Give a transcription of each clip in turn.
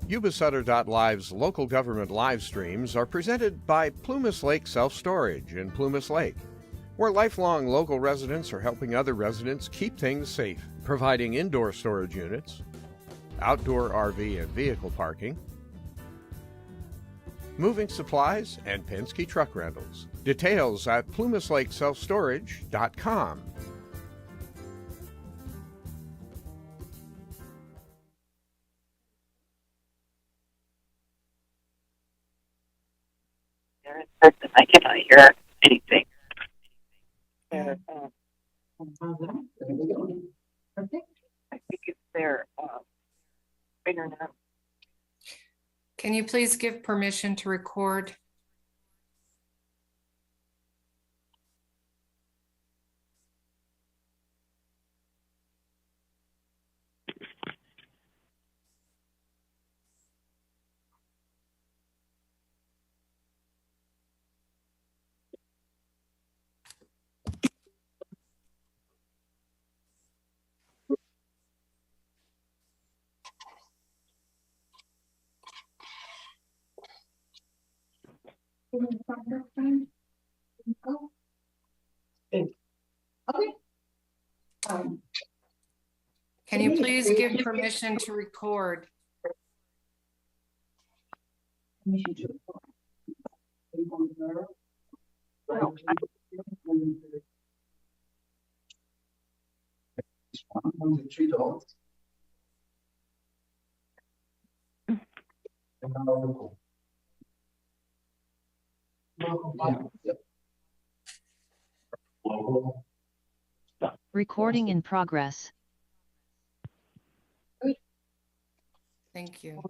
Yuba-Sutter.live's local government live streams are presented by Plumas Lake Self-Storage in Plumas Lake, where lifelong local residents are helping other residents keep things safe, providing indoor storage units, outdoor RV and vehicle parking, moving supplies, and Penske truck rentals. Details at plumaslakeselfstorage.com. I cannot hear anything. I think it's their internet. Can you please give permission to record? Can you please give permission to record? Recording in progress. Thank you.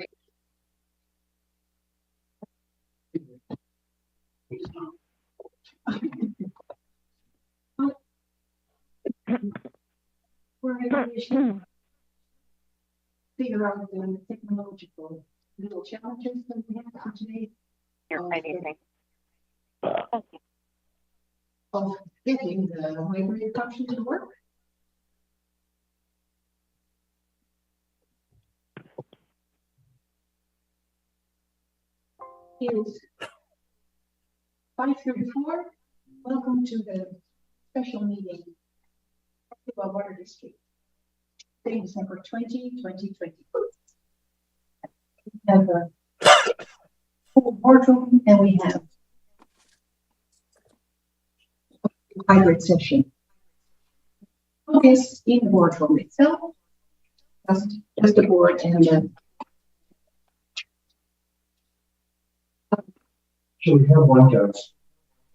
Figure out the technological little challenges that we have today. Of getting the library function to work. It is 5:34. Welcome to the special meeting of the Yuba Water District, December 20, 2024. We have a full boardroom and we have a hybrid session. Focus in the boardroom itself, just the board and the. So we have one guest.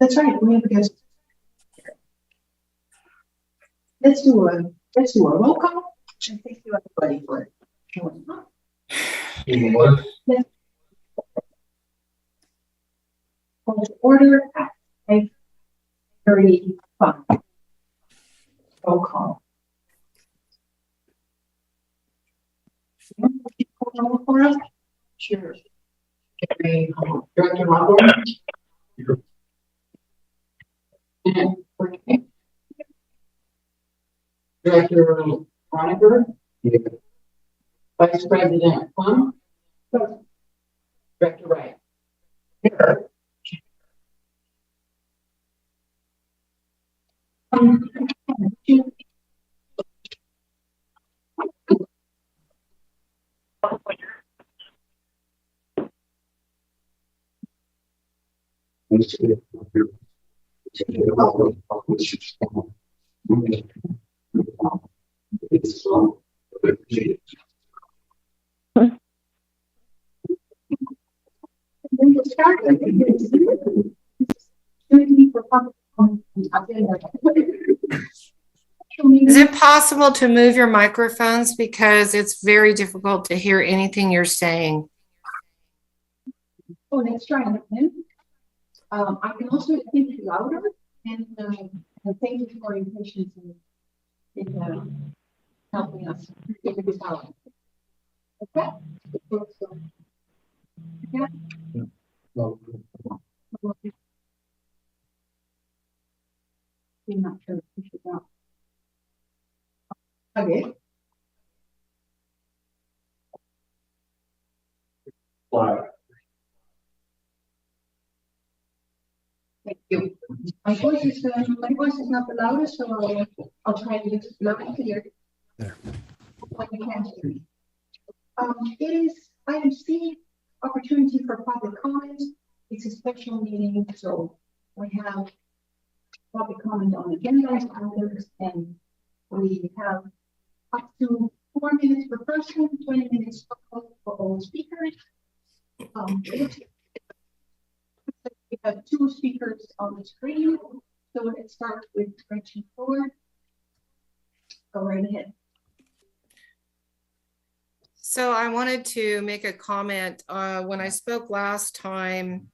That's right, we have a guest. Let's do a roll call. And thank you everybody for showing up. Let's call to order at 5:35. Roll call. Roll call. Sure. Director Robert. And Director Moniker. Vice President Plum. Director Wright. Here. Is it possible to move your microphones because it's very difficult to hear anything you're saying? Oh, let's try it again. I can also speak louder and thank you for your patience in helping us figure this out. Okay? Yeah. I'm not sure if we should go. Okay. Live. Thank you. My voice is not the loudest, so I'll try to use it loud and clear. There. When you can't hear me. It is item C, opportunity for public comment. It's a special meeting, so we have public comment on agendas, items, and we have up to 4 minutes per person, 20 minutes total for all speakers. We have 2 speakers on the screen, so let's start with Gretchen Ford. Go right ahead. So I wanted to make a comment. When I spoke last time,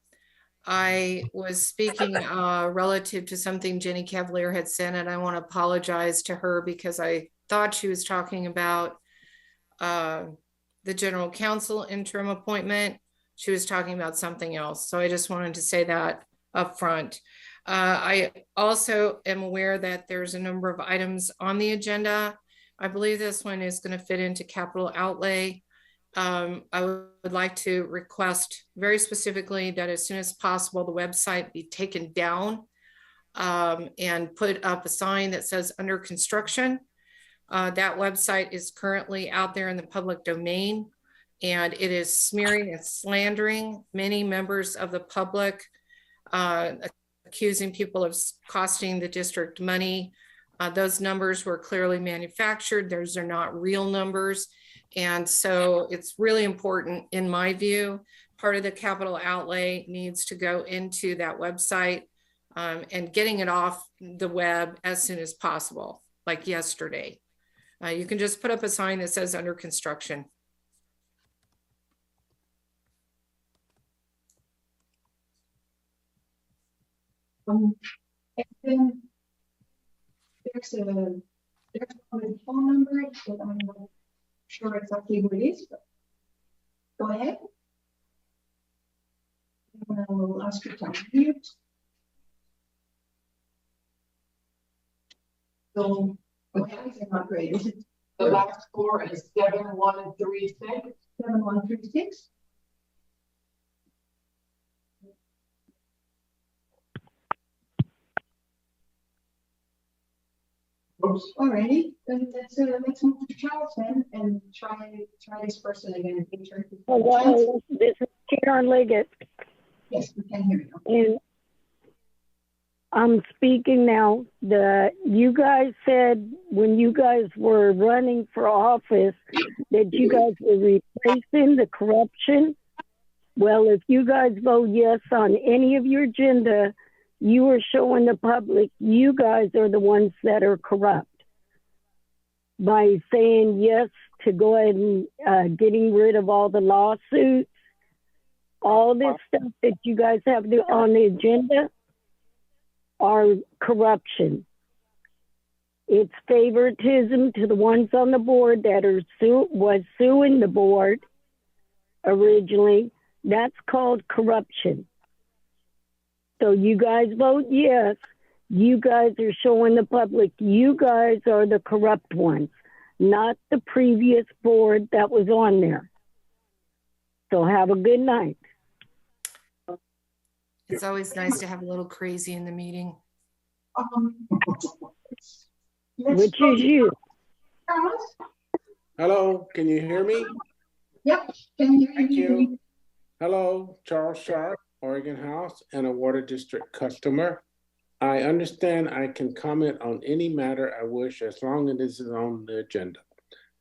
I was speaking relative to something Jenny Cavalier had said, and I want to apologize to her because I thought she was talking about the general counsel interim appointment. She was talking about something else. So I just wanted to say that up front. I also am aware that there's a number of items on the agenda. I believe this one is going to fit into capital outlay. I would like to request very specifically that as soon as possible, the website be taken down and put up a sign that says under construction. That website is currently out there in the public domain, and it is smearing and slandering many members of the public, accusing people of costing the district money. Those numbers were clearly manufactured. Those are not real numbers. And so it's really important, in my view, part of the capital outlay needs to go into that website and getting it off the web as soon as possible, like yesterday. You can just put up a sign that says under construction. And then there's a phone number, but I'm not sure exactly who it is, but go ahead. And I will ask you to unmute. So, okay, it's not great. Is it The last 4 is 7136. 7136? Oops. Alrighty, then let's move to Charles then and try this person again. Hello, this is Karen Liggett, Yes, we can hear you. and I'm speaking now. You guys said when you guys were running for office that you guys were replacing the corruption. Well, if you guys vote yes on any of your agenda, you are showing the public you guys are the ones that are corrupt by saying yes to go ahead and getting rid of all the lawsuits, all this stuff that you guys have on the agenda are corruption. It's favoritism to the ones on the board that are was suing the board originally. That's called corruption. So you guys vote yes. You guys are showing the public you guys are the corrupt ones, not the previous board that was on there. So have a good night. It's always nice to have a little crazy in the meeting. Which is you. Charles? Hello, can you hear me? Yep, can you hear Thank me? you. Hello, Charles Sharp, Oregon House, and a Water District customer. I understand I can comment on any matter I wish as long as it is on the agenda.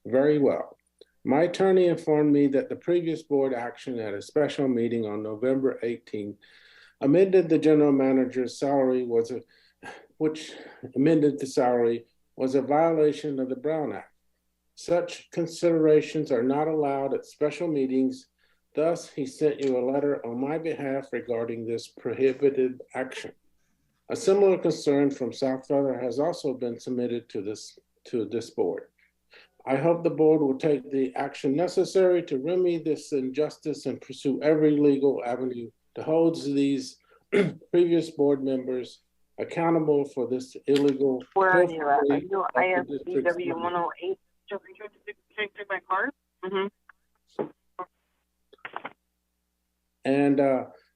Very well. My attorney informed me that the previous board action at a special meeting on November 18th amended the general manager's salary which amended the salary was a violation of the Brown Act. Such considerations are not allowed at special meetings. Thus, he sent you a letter on my behalf regarding this prohibited action. A similar concern from South Florida has also been submitted to this board. I hope the board will take the action necessary to remedy this injustice and pursue every legal avenue to hold these previous board members accountable for this illegal. Where are you at? Are you ISBW 108? Just my card? Mm-hmm. And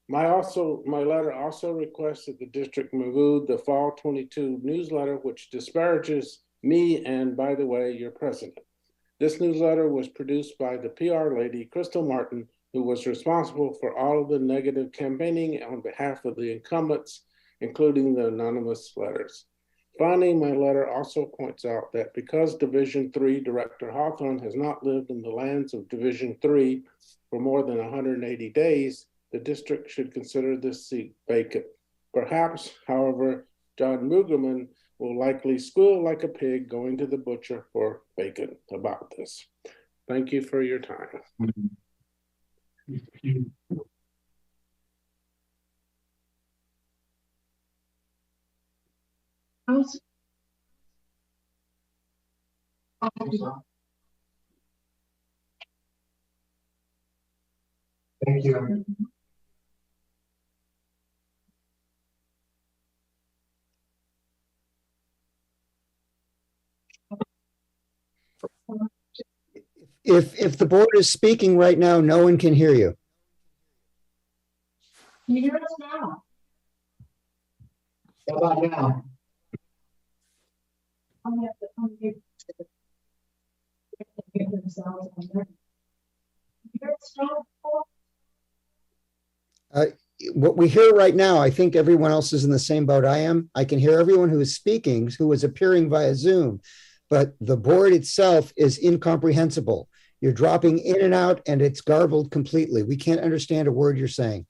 my letter also requests that the district remove the Fall 22 newsletter, which disparages me and, by the way, your president. This newsletter was produced by the PR lady, Crystal Martin, who was responsible for all of the negative campaigning on behalf of the incumbents, including the anonymous letters. Finally, my letter also points out that because Division 3 Director Hawthorne has not lived in the lands of Division 3 for more than 180 days, the district should consider this seat vacant. Perhaps, however, John Mugerman will likely squeal like a pig going to the butcher for bacon about this. Thank you for your time. Thank you. If the board is speaking right now, no one can hear you. Can you hear us now? How about now? I'm gonna have to unmute. Get themselves on there. You hear us now? What we hear right now, I think everyone else is in the same boat I am. I can hear everyone who is speaking, who is appearing via Zoom, but the board itself is incomprehensible. You're dropping in and out and it's garbled completely. We can't understand a word you're saying.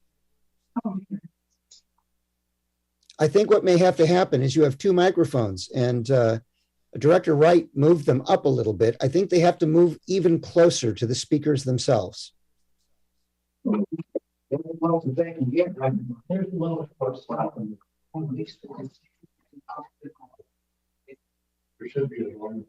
I think what may have to happen is you have two microphones and Director Wright moved them up a little bit. I think they have to move even closer to the speakers themselves. Here's the lowest post slot on these ones. There should be a one.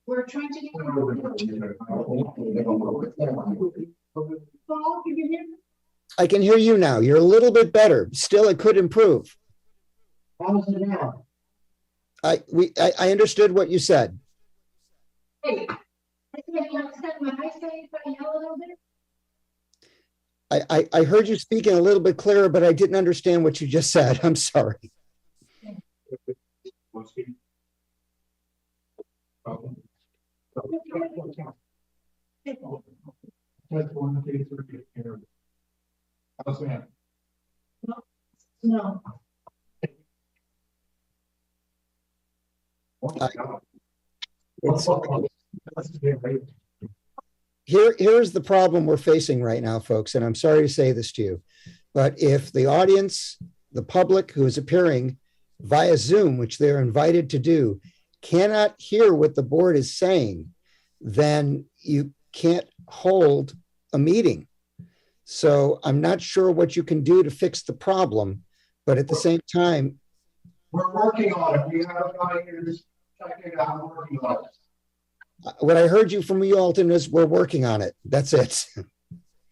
We're trying to get. Paul, can you hear me? I can hear you now. You're a little bit better. Still, it could improve. How's it now? I understood what you said. Hey, I said my eyesight got yellow a little bit. I heard you speaking a little bit clearer, but I didn't understand what you just said. I'm sorry. No. Here's the problem we're facing right now, folks, and I'm sorry to say this to you, but if the audience, the public who is appearing via Zoom, which they're invited to do, cannot hear what the board is saying, then you can't hold a meeting. So I'm not sure what you can do to fix the problem, but at the same time, We're working on it. We have a guy here just checking it out, we're working on it. what I heard you from you, Alton, is we're working on it. That's it.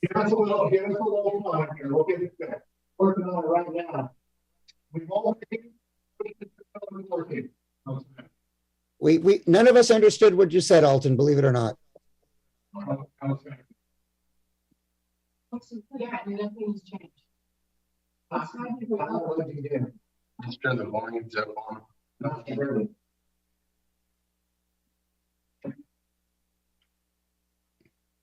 Give us a little time here. We'll get it fixed. Working on it right now. We've already working. We none of us understood what you said, Alton, believe it or not. Yeah, nothing's changed. Just turn the volumes up on. Really.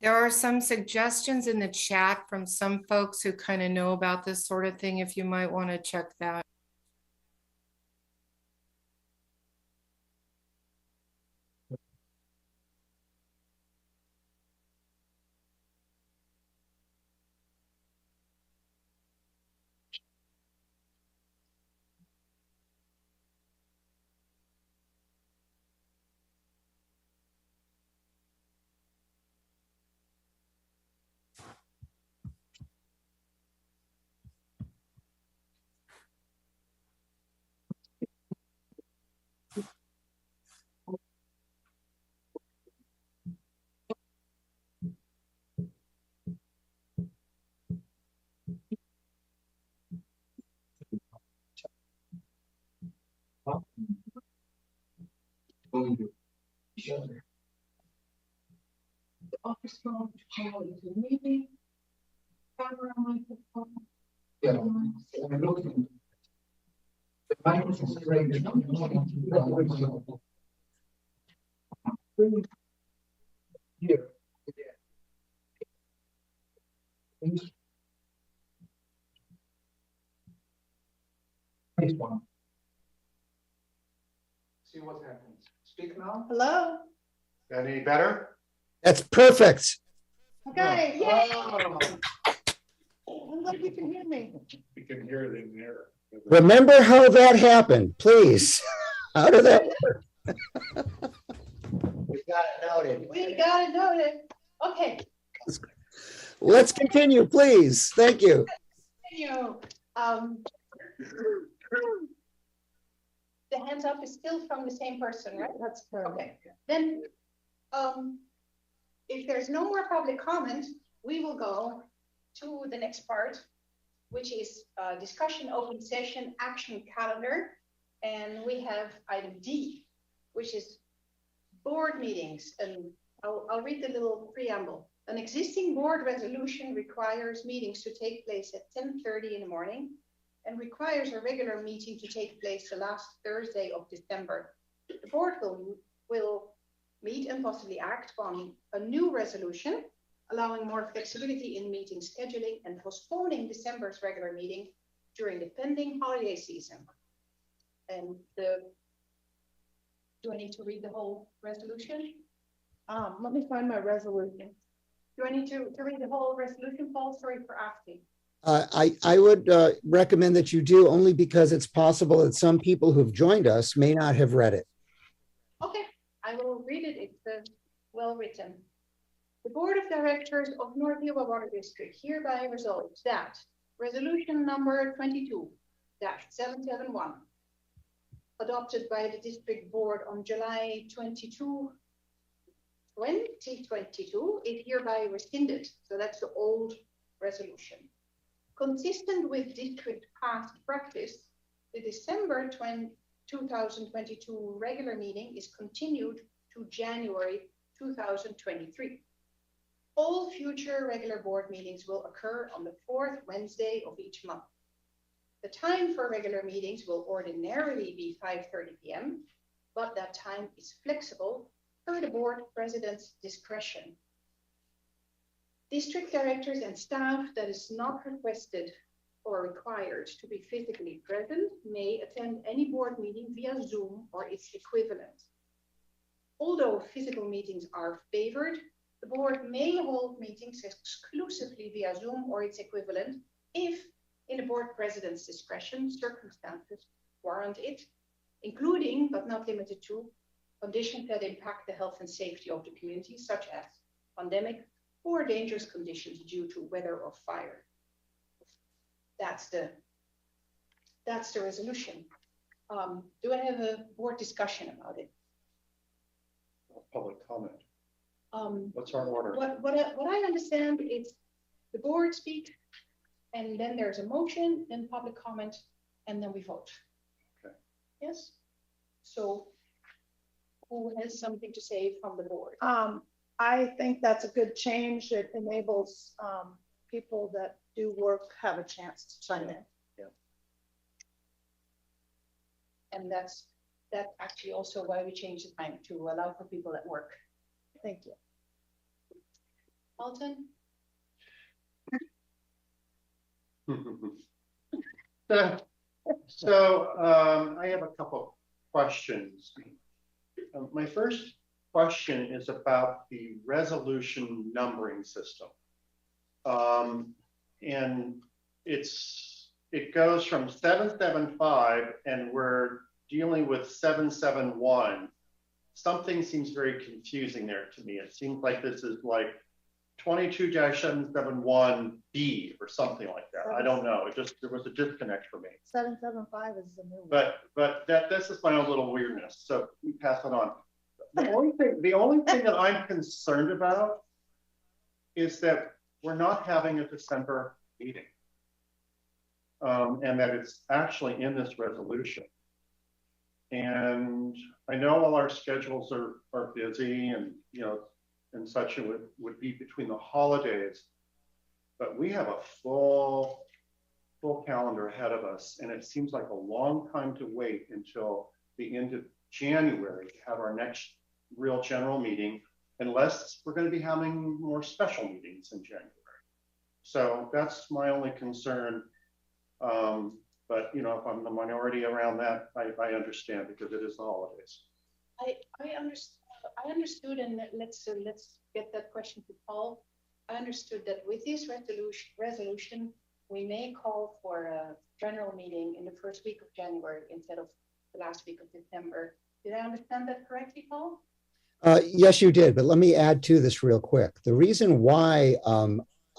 There are some suggestions in the chat from some folks who kind of know about this sort of thing, if you might want to check that. Sure. The office phone, call into the meeting. Camera, microphone. Yeah. I'm looking. The microphone is ready. Here. Nice one. See what happens. Speak now. Hello? Any better? That's perfect. Okay, Oh. yay! I'm glad you can hear me. We can hear it in there. Remember how that happened, please. How did that work? We got it noted. We got it noted. Okay, Let's continue, please. Thank you. thank you. The hands up is still from the same person, right? That's correct. Okay, then, if there's no more public comment, we will go to the next part, which is discussion, open session, action calendar. And we have item D, which is board meetings. And I'll read the little preamble. An existing board resolution requires meetings to take place at 10:30 in the morning and requires a regular meeting to take place the last Thursday of December. The board will meet and possibly act on a new resolution, allowing more flexibility in meeting scheduling and postponing December's regular meeting during the pending holiday season. And do I need to read the whole resolution? Let me find my resolution. Do I need to read the whole resolution, Paul? Sorry for asking. I would recommend that you do, only because it's possible that some people who've joined us may not have read it. Okay, I will read it. It's well written. The Board of Directors of North Yuba Water District hereby resolves that resolution number 22-771, adopted by the district board on July 22, 2022, is hereby rescinded. So that's the old resolution. Consistent with district past practice, the December 2022 regular meeting is continued to January 2023. All future regular board meetings will occur on the fourth Wednesday of each month. The time for regular meetings will ordinarily be 5:30 p.m., but that time is flexible per the board president's discretion. District directors and staff that is not requested or required to be physically present may attend any board meeting via Zoom or its equivalent. Although physical meetings are favored, the board may hold meetings exclusively via Zoom or its equivalent if, in the board president's discretion, circumstances warrant it, including but not limited to conditions that impact the health and safety of the community, such as pandemic or dangerous conditions due to weather or fire. That's the resolution. Do I have a board discussion about it? Public comment. What's our order? What I understand is the board speaks, and then there's a motion, then public comment, and then we vote. Okay. Yes. So, who has something to say from the board? I think that's a good change. It enables people that do work have a chance to chime in. Yeah. And that's actually also why we changed the time, to allow for people at work. Thank you. Alton? So I have a couple questions. My first question is about the resolution numbering system. And it goes from 775 and we're dealing with 771. Something seems very confusing there to me. It seems like this is like 22-771B or something like that. I don't know. There was a disconnect for me. 775 is the new one. But this is my own little weirdness. So we pass it on. The only thing that I'm concerned about is that we're not having a December meeting, and that it's actually in this resolution. And I know all our schedules are busy and, you know, and such, it would be between the holidays, but we have a full calendar ahead of us. And it seems like a long time to wait until the end of January to have our next real general meeting, unless we're going to be having more special meetings in January. So that's my only concern. But you know, if I'm the minority around that, I understand, because it is the holidays. I understood, and let's get that question to Paul. I understood that with this resolution, we may call for a general meeting in the first week of January instead of the last week of December. Did I understand that correctly, Paul? Yes, you did. But let me add to this real quick. The reason why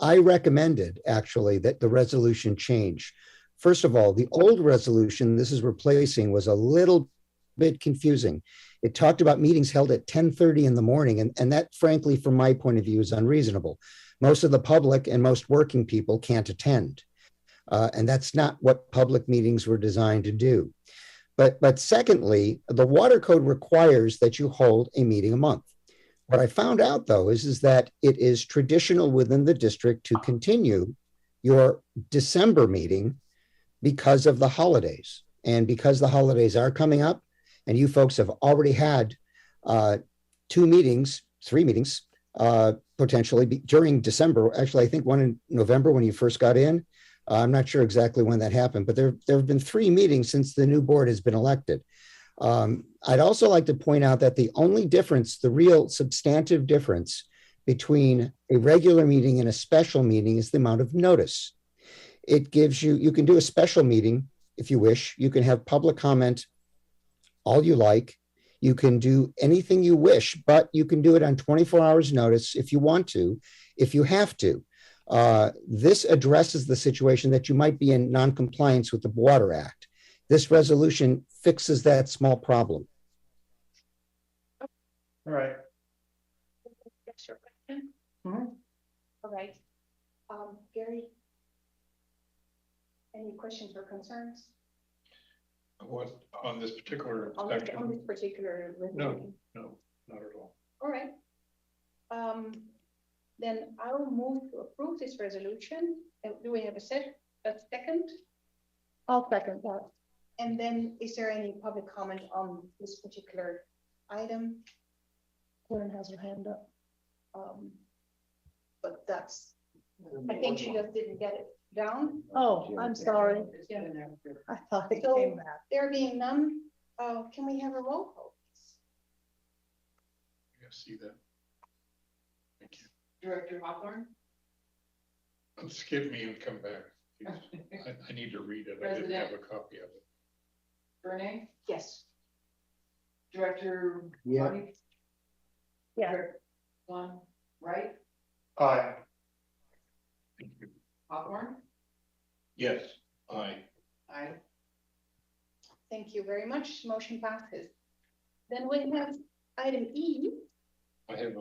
I recommended actually that the resolution change. First of all, the old resolution this is replacing was a little bit confusing. It talked about meetings held at 10:30 in the morning, and that, frankly, from my point of view, is unreasonable. Most of the public and most working people can't attend, and that's not what public meetings were designed to do. But secondly, the water code requires that you hold a meeting a month. What I found out, though, is that it is traditional within the district to continue your December meeting because of the holidays. And because the holidays are coming up, and you folks have already had 3 meetings, potentially during December. Actually, I think one in November when you first got in. I'm not sure exactly when that happened, but there have been 3 meetings since the new board has been elected. I'd also like to point out that the only difference, the real substantive difference between a regular meeting and a special meeting is the amount of notice. It gives you can do a special meeting if you wish. You can have public comment all you like. You can do anything you wish, but you can do it on 24 hours notice if you want to, if you have to. This addresses the situation that you might be in non-compliance with the Water Act. This resolution fixes that small problem. All right. That's your question. All right. Gary, any questions or concerns? What on this particular section? On this particular resolution? No, not at all. All right. Then I will move to approve this resolution. Do we have a second? I'll second that. And then is there any public comment on this particular item? Karen has her hand up. But that's, I think she just didn't get it down. Oh, I'm sorry. I thought it came back. There being none, can we have a roll call, please? I see that. Thank you. Director Hawthorne? Skip me and come back. I need to read it. I didn't have a copy of it. Bernay? Yes. Director Yeah. Bonnie? Yeah. Right? Aye. Thank you. Hawthorne? Yes, aye. Aye. Thank you very much. Motion passes. Then we have item E. I have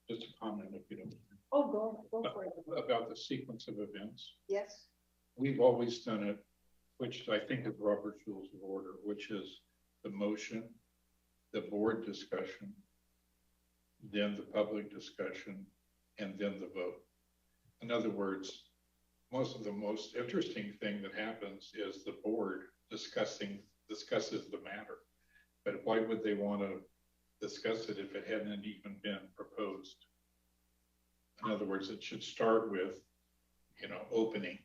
just a comment if you don't. Oh, go for it. About the sequence of events. Yes. We've always done it, which I think is Robert's Rules of Order, which is the motion, the board discussion, then the public discussion, and then the vote. In other words, most interesting thing that happens is the board discusses the matter. But why would they want to discuss it if it hadn't even been proposed? In other words, it should start with, opening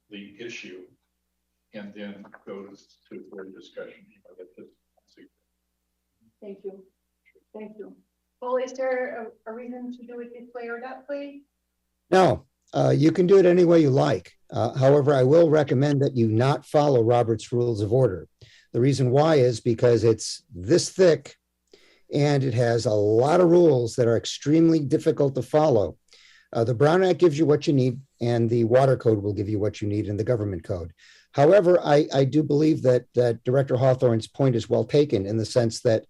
the issue and then goes to board discussion. Thank you. Thank you. Well, is there a reason to do it this way or that way? No, you can do it any way you like. However, I will recommend that you not follow Robert's Rules of Order. The reason why is because it's this thick and it has a lot of rules that are extremely difficult to follow. The Brown Act gives you what you need, and the Water Code will give you what you need in the Government Code. However, I do believe that Director Hawthorne's point is well taken in the sense that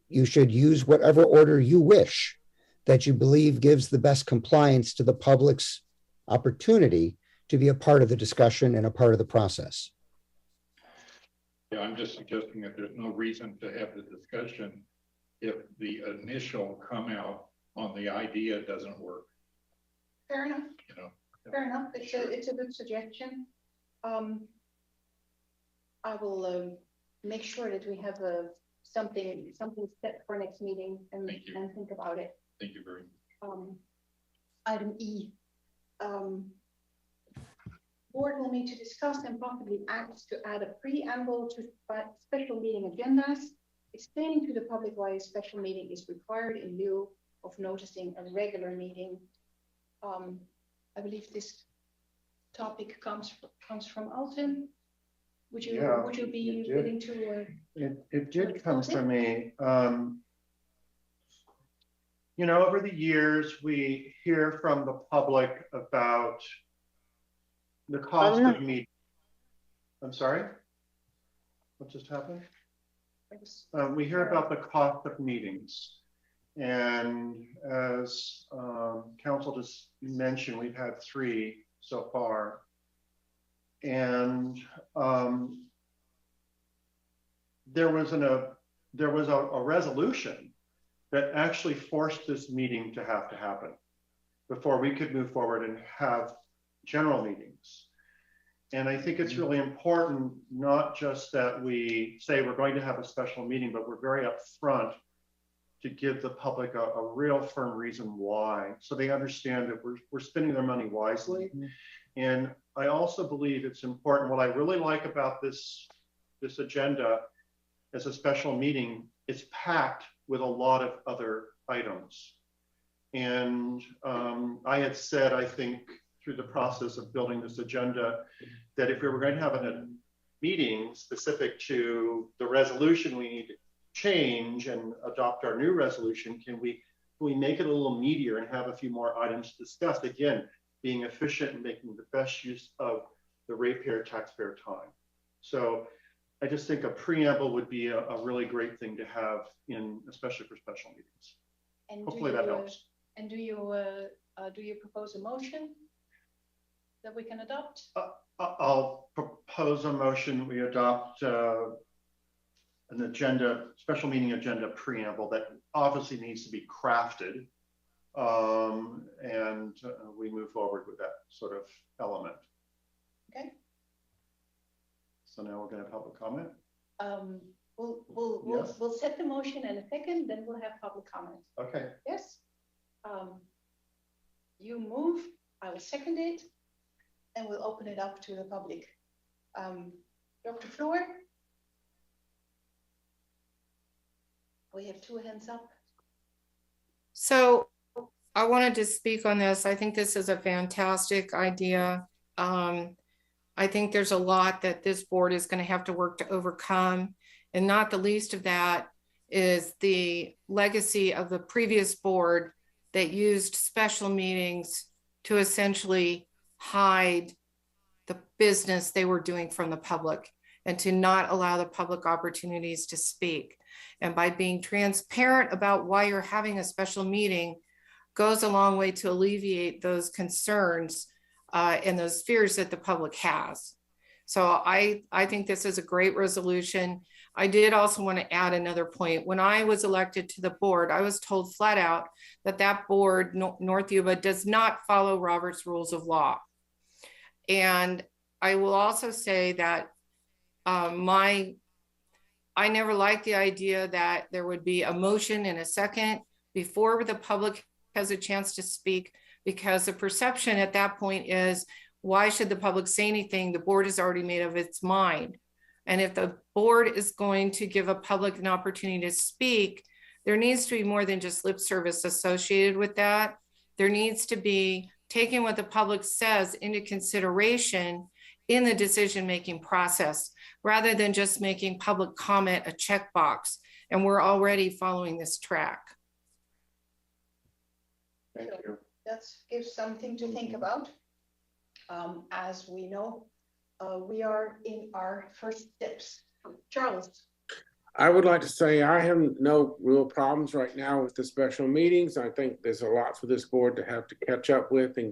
you should use whatever order you wish that you believe gives the best compliance to the public's opportunity to be a part of the discussion and a part of the process. Yeah, I'm just suggesting that there's no reason to have the discussion if the initial come out on the idea doesn't work, Fair enough. you know. Fair enough. It's a good suggestion. I will make sure that we have something set for next meeting and think about it. Thank you very much. Item E. Board will need to discuss and possibly act to add a preamble to special meeting agendas, explaining to the public why a special meeting is required in lieu of noticing a regular meeting. I believe this topic comes from Alton. Would you be willing to? It did come from me. You know, over the years, we hear from the public about the cost of meetings. I'm sorry? What just happened? We hear about the cost of meetings. And as council just mentioned, we've had 3 so far. And there was a resolution that actually forced this meeting to happen before we could move forward and have general meetings. And I think it's really important, not just that we say we're going to have a special meeting, but we're very upfront to give the public a real firm reason why, so they understand that we're spending their money wisely. And I also believe it's important, what I really like about this agenda as a special meeting, it's packed with a lot of other items. And I had said, I think, through the process of building this agenda, that if we were going to have a meeting specific to the resolution we need to change and adopt our new resolution, can we make it a little meatier and have a few more items discussed? Again, being efficient and making the best use of the ratepayer taxpayer time. So I just think a preamble would be a really great thing to have in, especially for special meetings. And hopefully that helps. And do you propose a motion that we can adopt? I'll propose a motion. We adopt an agenda, special meeting agenda preamble that obviously needs to be crafted. And we move forward with that sort of element. Okay. So now we're going to have public comment. We'll set the motion in a second, then we'll have public comment. Okay. Yes. You move, I will second it, and we'll open it up to the public. Dr. Floor? We have 2 hands up. So I wanted to speak on this. I think this is a fantastic idea. I think there's a lot that this board is going to have to work to overcome. And not the least of that is the legacy of the previous board that used special meetings to essentially hide the business they were doing from the public and to not allow the public opportunities to speak. And by being transparent about why you're having a special meeting goes a long way to alleviate those concerns and those fears that the public has. So I think this is a great resolution. I did also want to add another point. When I was elected to the board, I was told flat out that that board, North Yuba, does not follow Robert's Rules of Law. And I will also say that I never liked the idea that there would be a motion in a second before the public has a chance to speak, because the perception at that point is, why should the public say anything? The board has already made up its mind. And if the board is going to give a public an opportunity to speak, there needs to be more than just lip service associated with that. There needs to be taking what the public says into consideration in the decision-making process, rather than just making public comment a checkbox. And we're already following this track. Thank you. That gives something to think about. As we know, we are in our first steps. Charles. I would like to say I have no real problems right now with the special meetings. I think there's a lot for this board to have to catch up with and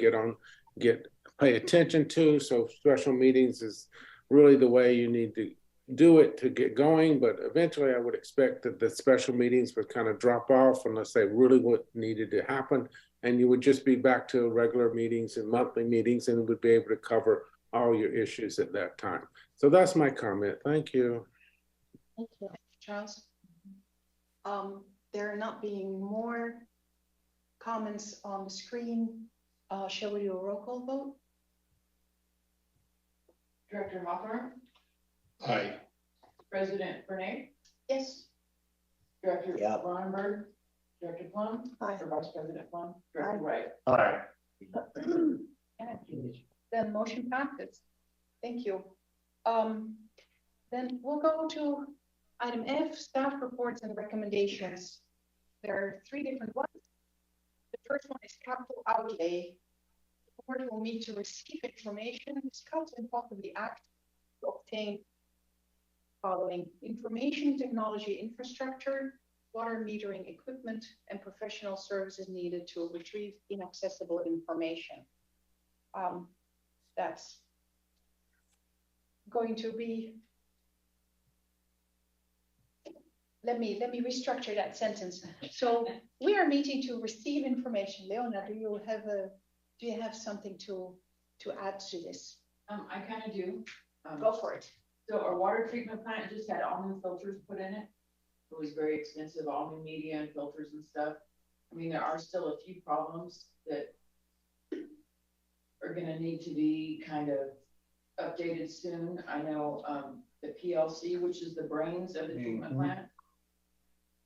pay attention to. So special meetings is really the way you need to do it to get going, but eventually I would expect that the special meetings would kind of drop off unless they really what needed to happen. And you would just be back to regular meetings and monthly meetings and would be able to cover all your issues at that time. So that's my comment. Thank you. Thank you, Charles. There are not being more comments on the screen. Shall we do a roll call vote? Director Hawthorne, Aye. President Bernay, Yes. Director Yep. Ronenberg, Director Plum, Aye. or Vice President Plum, Director Wright. All right. Then motion passes. Thank you. Then we'll go to item F, staff reports and recommendations. There are three different ones. The first one is capital outlay. The board will meet to receive information, discuss and possibly act to obtain following: information technology infrastructure, water metering equipment, and professional services needed to retrieve inaccessible information. That's going to be, let me restructure that sentence. So we are meeting to receive information. Leona, do you have something to add to this? I kind of do. Go for it. So our water treatment plant just had all new filters put in it. It was very expensive, all new media and filters and stuff. I mean, there are still a few problems that are gonna need to be kind of updated soon. I know the PLC, which is the brains of the treatment plant,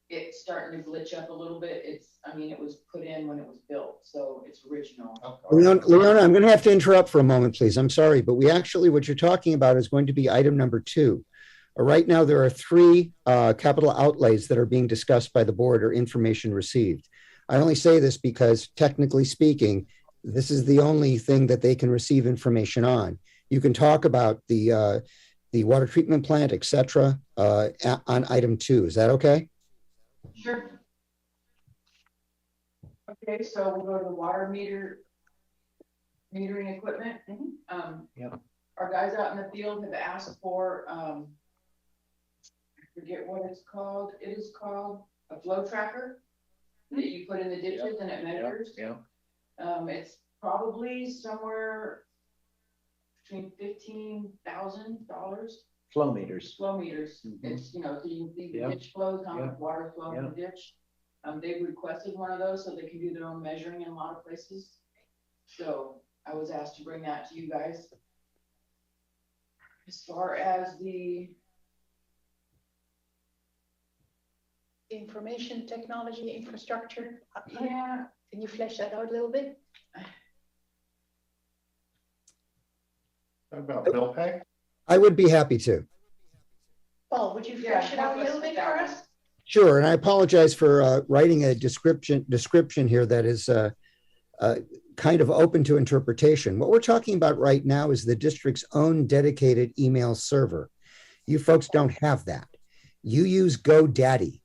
it's starting to glitch up a little bit. I mean, it was put in when it was built, so it's original. Leona, I'm going to have to interrupt for a moment, please. I'm sorry, but what you're talking about is going to be item number 2. Right now, there are 3 capital outlays that are being discussed by the board or information received. I only say this because technically speaking, this is the only thing that they can receive information on. You can talk about the water treatment plant, et cetera, on item 2. Is that okay? Sure. Okay, so we'll go to the water metering equipment. Yep. Our guys out in the field have asked for, I forget what it's called. It is called a flow tracker that you put in the ditches and it measures. Yeah. It's probably somewhere between $15,000. Flow meters. Flow meters. Mhm. It's, so you can see the Yep. ditch flows, how Yep. much water flow in the ditch. They've requested one of those so they can do their own measuring in a lot of places. So I was asked to bring that to you guys. As far as the Information technology infrastructure. yeah, Can you flesh that out a little bit? What about bill pay? I would be happy to. Paul, would you flesh it out a little bit for us? Sure, and I apologize for writing a description here that is kind of open to interpretation. What we're talking about right now is the district's own dedicated email server. You folks don't have that. You use GoDaddy.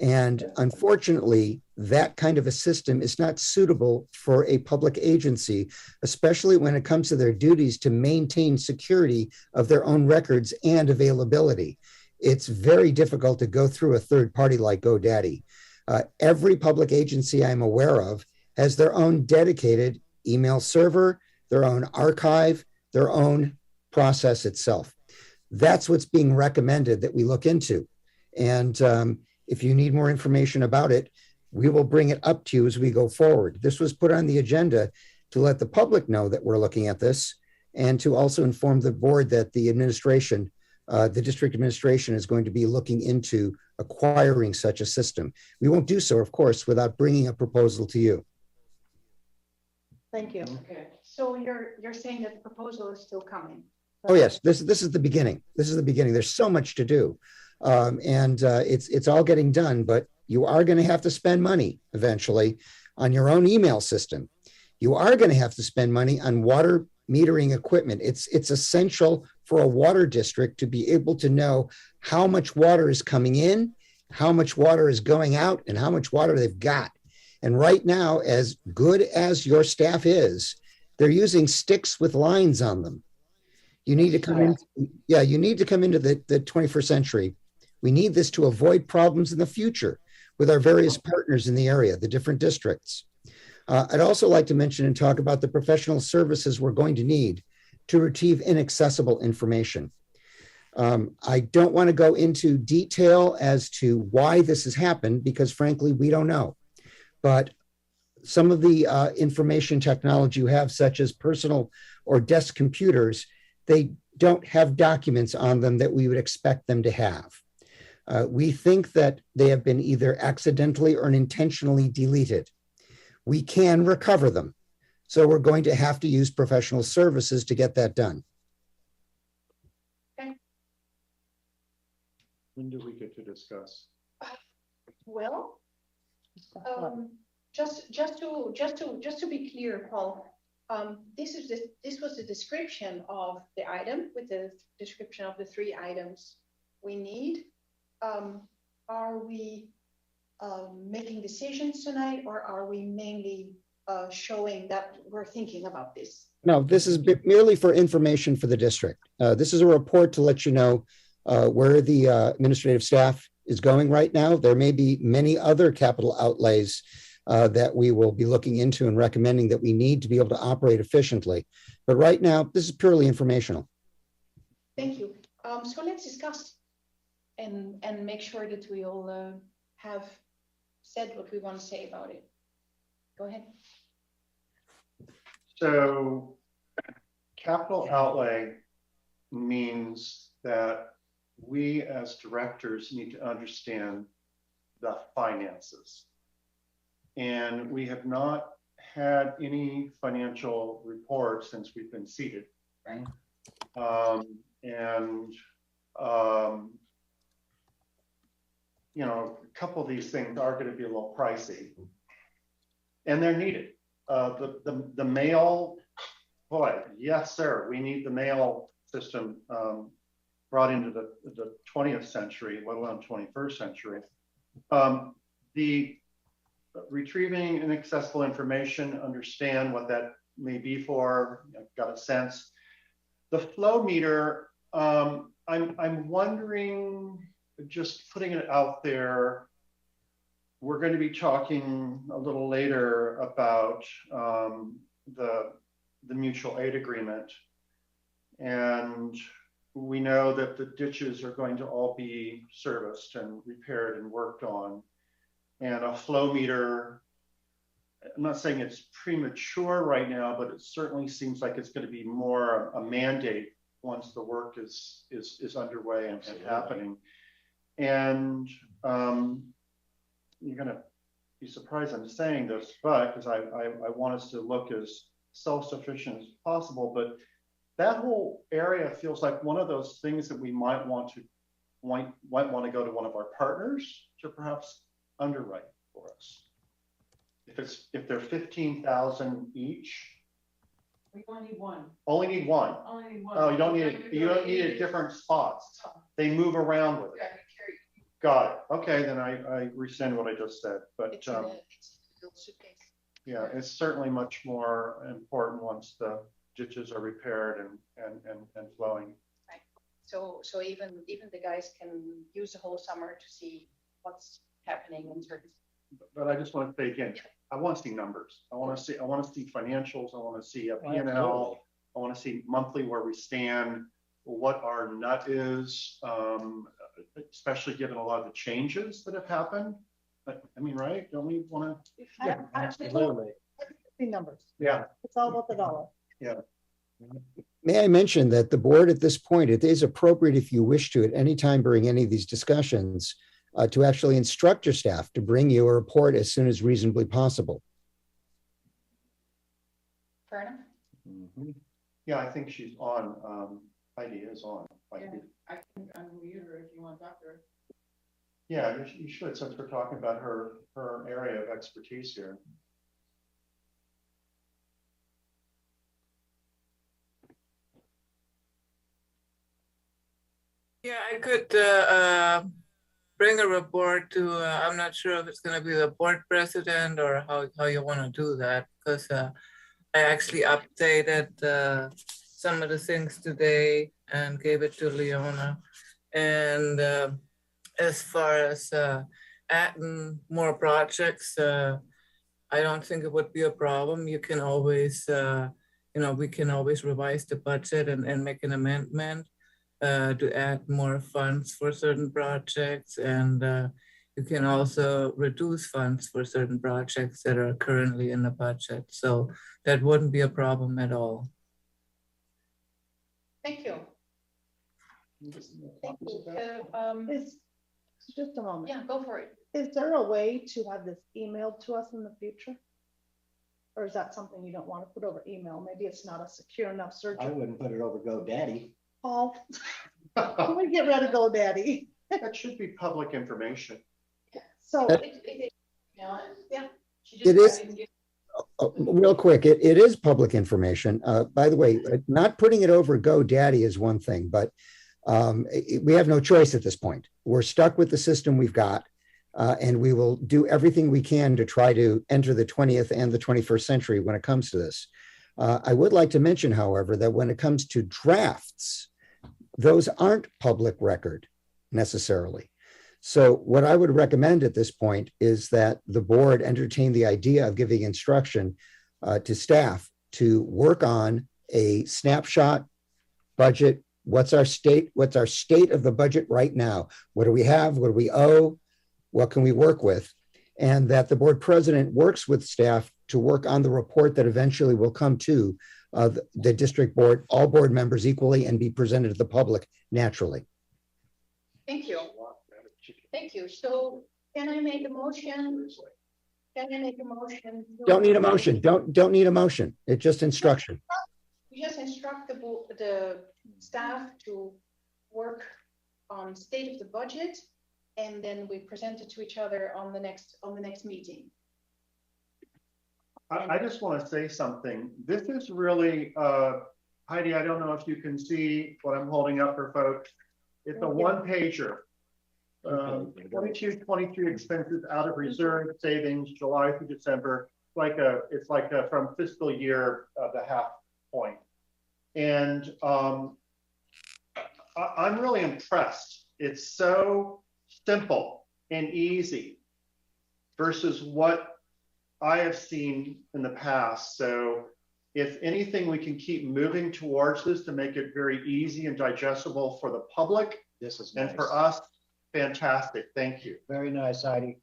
And unfortunately, that kind of a system is not suitable for a public agency, especially when it comes to their duties to maintain security of their own records and availability. It's very difficult to go through a third party like GoDaddy. Every public agency I'm aware of has their own dedicated email server, their own archive, their own process itself. That's what's being recommended that we look into. And if you need more information about it, we will bring it up to you as we go forward. This was put on the agenda to let the public know that we're looking at this and to also inform the board that the administration, the district administration is going to be looking into acquiring such a system. We won't do so, of course, without bringing a proposal to you. Thank you. okay. So you're saying that the proposal is still coming? Oh, yes, this is the beginning. This is the beginning. There's so much to do. It's all getting done, but you are going to have to spend money eventually on your own email system. You are going to have to spend money on water metering equipment. It's essential for a water district to be able to know how much water is coming in, how much water is going out, and how much water they've got. And right now, as good as your staff is, they're using sticks with lines on them. You need to come in. Yeah, you need to come into the 21st century. We need this to avoid problems in the future with our various partners in the area, the different districts. I'd also like to mention and talk about the professional services we're going to need to retrieve inaccessible information. I don't want to go into detail as to why this has happened because frankly, we don't know. But some of the information technology you have, such as personal or desk computers, they don't have documents on them that we would expect them to have. We think that they have been either accidentally or intentionally deleted. We can recover them. So we're going to have to use professional services to get that done. Okay. When do we get to discuss? Well, just to be clear, Paul, this was the description of the item with the description of the 3 items we need. Are we making decisions tonight, or are we mainly showing that we're thinking about this? No, this is merely for information for the district. This is a report to let you know where the administrative staff is going right now. There may be many other capital outlays that we will be looking into and recommending that we need to be able to operate efficiently. But right now, this is purely informational. Thank you. So let's discuss and make sure that we all have said what we want to say about it. Go ahead. So capital outlay means that we as directors need to understand the finances. And we have not had any financial reports since we've been seated. Right. You know, a couple of these things are going to be a little pricey, and they're needed. The mail, boy, yes, sir, we need the mail system brought into the 20th century, let alone 21st century. The retrieving inaccessible information, understand what that may be for, I've got a sense. The flow meter, I'm wondering, just putting it out there, we're going to be talking a little later about the mutual aid agreement. And we know that the ditches are going to all be serviced and repaired and worked on. And a flow meter, I'm not saying it's premature right now, but it certainly seems like it's going to be more a mandate once the work is underway and happening. And you're going to be surprised I'm saying this, but because I want us to look as self-sufficient as possible, but that whole area feels like one of those things that we might want to go to one of our partners to perhaps underwrite for us. If they're 15,000 each. We only need one. Only need one. Only need one. Oh, you don't need it. You don't need it at different spots. They move around with it. Got it. Okay, then I rescind what I just said. But it's in a suitcase. Yeah, it's certainly much more important once the ditches are repaired and flowing. Right. So even the guys can use the whole summer to see what's happening in certain. But I just want to say again, I want to see numbers. I want to see financials. I want to see a P&L. I want to see monthly where we stand, what our nut is, especially given a lot of the changes that have happened. But I mean, right? Don't we want to? Yeah, absolutely. Numbers. Yeah. It's all about the dollar. Yeah. May I mention that the board at this point, it is appropriate if you wish to at any time during any of these discussions to actually instruct your staff to bring you a report as soon as reasonably possible. Fair enough. Mm-hmm. Yeah, I think she's on. Heidi is on. Yeah, I can unmute her if you want to talk to her. Yeah, you should, since we're talking about her area of expertise here. Yeah, I could bring a report to, I'm not sure if it's going to be the board president or how you want to do that, because I actually updated some of the things today and gave it to Leona. And as far as adding more projects, I don't think it would be a problem. You can always, we can always revise the budget and make an amendment to add more funds for certain projects. And you can also reduce funds for certain projects that are currently in the budget. So that wouldn't be a problem at all. Thank you. Thank you. Just a moment. Yeah, go for it. Is there a way to have this emailed to us in the future? Or is that something you don't want to put over email? Maybe it's not a secure enough search. I wouldn't put it over GoDaddy. Paul, can we get rid of GoDaddy? That should be public information. So, yeah. It is, real quick, it is public information. By the way, not putting it over GoDaddy is one thing, but we have no choice at this point. We're stuck with the system we've got, and we will do everything we can to try to enter the 20th and the 21st century when it comes to this. I would like to mention, however, that when it comes to drafts, those aren't public record necessarily. So what I would recommend at this point is that the board entertain the idea of giving instruction to staff to work on a snapshot budget. What's our state of the budget right now? What do we have? What do we owe? What can we work with? And that the board president works with staff to work on the report that eventually will come to the district board, all board members equally, and be presented to the public naturally. Thank you. Thank you. So can I make a motion? Can I make a motion? Don't need a motion. Don't need a motion. It's just instruction. We just instruct the staff to work on state of the budget, and then we present it to each other on the next meeting. I just want to say something. This is really, Heidi, I don't know if you can see what I'm holding up for folks. It's a one-pager. 22-23 expenses out of reserve savings July through December. It's like from fiscal year the half point. And I'm really impressed. It's so simple and easy versus what I have seen in the past. So if anything, we can keep moving towards this to make it very easy and digestible for the public. This is and nice. For us. Fantastic. Thank you. Very nice, Heidi.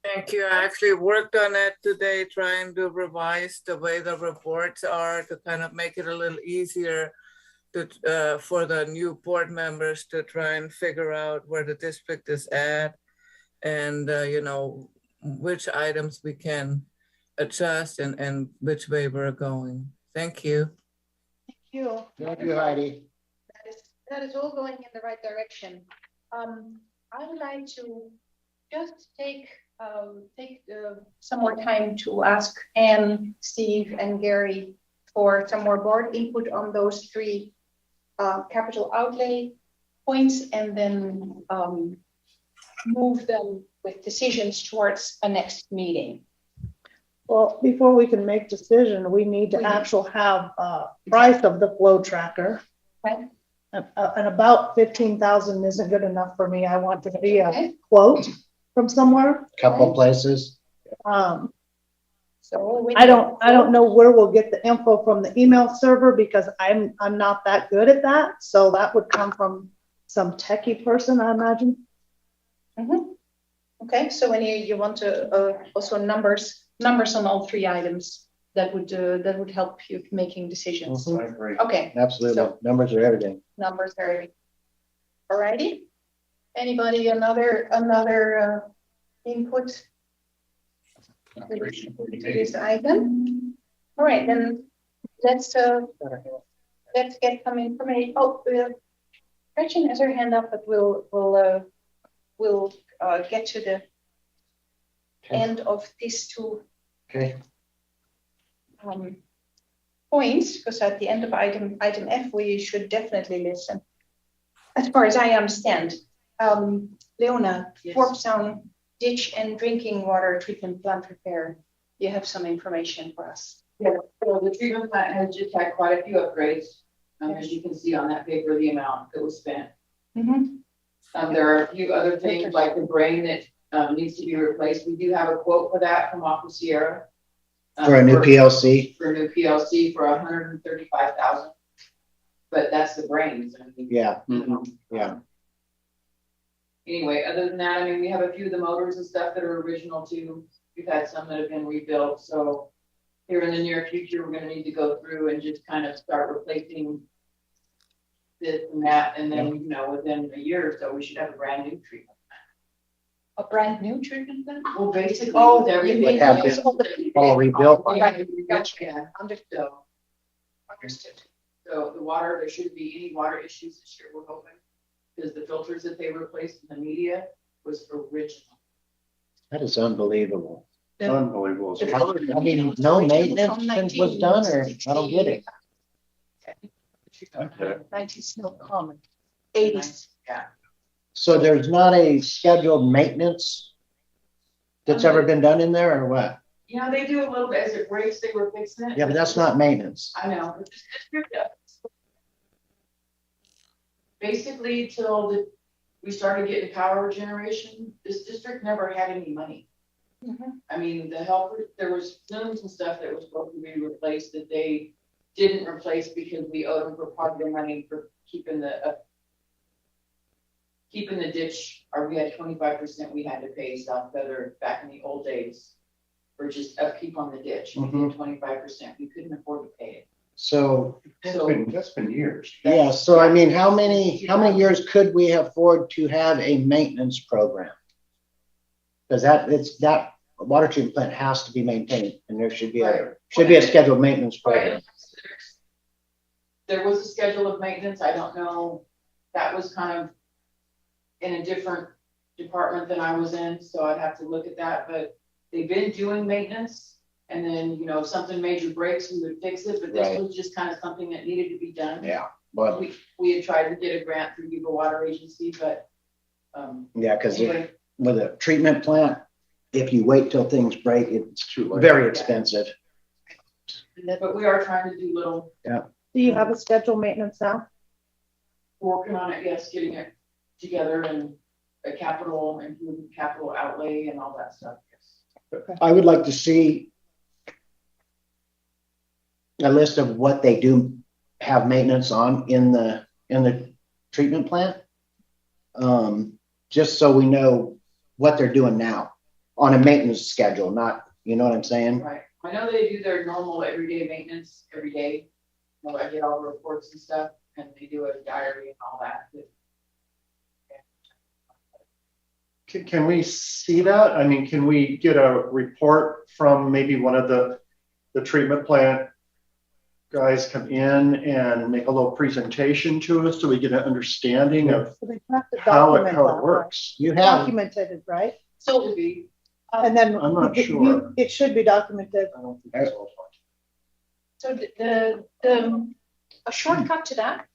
Thank you. I actually worked on it today, trying to revise the way the reports are to kind of make it a little easier to, for the new board members to try and figure out where the district is at and, which items we can adjust and which way we're going. Thank you. Thank you. Thank you, Heidi. That is all going in the right direction. I would like to just take some more time to ask Anne, Steve, and Gary for some more board input on those three capital outlay points, and then move them with decisions towards a next meeting. well, before we can make decision, we need to actually have a price of the flow tracker. Okay. And about 15,000 isn't good enough for me. I want to see a quote from somewhere. Couple places. So I don't know where we'll get the info from the email server because I'm not that good at that. So that would come from some techie person, I imagine. Mm-hmm. Okay, so when you want to also numbers on all three items, that would help you making decisions. Mm-hmm. I agree. Okay. Absolutely. So, numbers are everything. numbers are everything. Alrighty. Anybody another input to this item? All right, then let's get some information. Oh, Gretchen has her hand up, but we'll get to the end of these two points, because at the end of item F, we should definitely listen. As far as I understand, Leona, Yes. Forktown ditch and drinking water treatment plant repair. You have some information for us. Yeah, so the treatment plant has just had quite a few upgrades. As you can see on that paper, the amount that was spent. There are a few other things like the brain that needs to be replaced. We do have a quote for that from Aqua Sierra. For a new PLC? For a new PLC for $135,000. But that's the brains. I mean, Yeah. Yeah. Anyway, other than that, I mean, we have a few of the motors and stuff that are original too. We've had some that have been rebuilt. So here in the near future, we're going to need to go through and just kind of start replacing this and that. And then, you know, within a year or so, we should have a brand new treatment. A brand new treatment plant? Well, basically, everything would have been all rebuilt. Yeah, Understood. Understood. So the water, there shouldn't be any water issues this year, we're hoping. Because the filters that they replaced in the media was original. That is unbelievable. Unbelievable. I mean, no maintenance was done, or I don't get it. Okay. 90s still common. 80s. Yeah. So there's not a scheduled maintenance that's ever been done in there, or what? You know, they do a little bit as it breaks, they were fixing it. Yeah, but that's not maintenance. I know, but just basically till we started getting power generation, this district never had any money. I mean, the helper, there was zooms and stuff that was supposed to be replaced that they didn't replace because we owed them for part of the money for keeping the ditch, or we had 25% we had to pay South Feather back in the old days for just upkeep on the ditch. We did 25%. We couldn't afford to pay it. So That's been years. yeah, so I mean, how many years could we afford to have a maintenance program? Because that water treatment plant has to be maintained, and there should be a scheduled maintenance program. Right. There was a schedule of maintenance. I don't know. That was kind of in a different department than I was in, so I'd have to look at that. But they've been doing maintenance, and then, you know, if something major breaks, we would fix it. But this was just kind of something that needed to be done. Yeah, but we had tried to get a grant through Yuba Water Agency, but yeah, because anyway. with a treatment plant, if you wait till things break, it's very expensive. But we are trying to do little. Yeah. Do you have a scheduled maintenance now? Working on it, yes, getting it together and a capital outlay and all that stuff. Yes. I would like to see a list of what they do have maintenance on in the treatment plant. Just so we know what they're doing now on a maintenance schedule, not, you know what I'm saying? Right. I know they do their normal everyday maintenance every day. You know, I get all the reports and stuff, and they do a diary and all that. Can we see that? I mean, can we get a report from maybe one of the treatment plant guys come in and make a little presentation to us so we get an understanding of how it works? You have documented it, right? So to be. And then I'm not sure. It should be documented. I don't think it's all So a shortcut to that,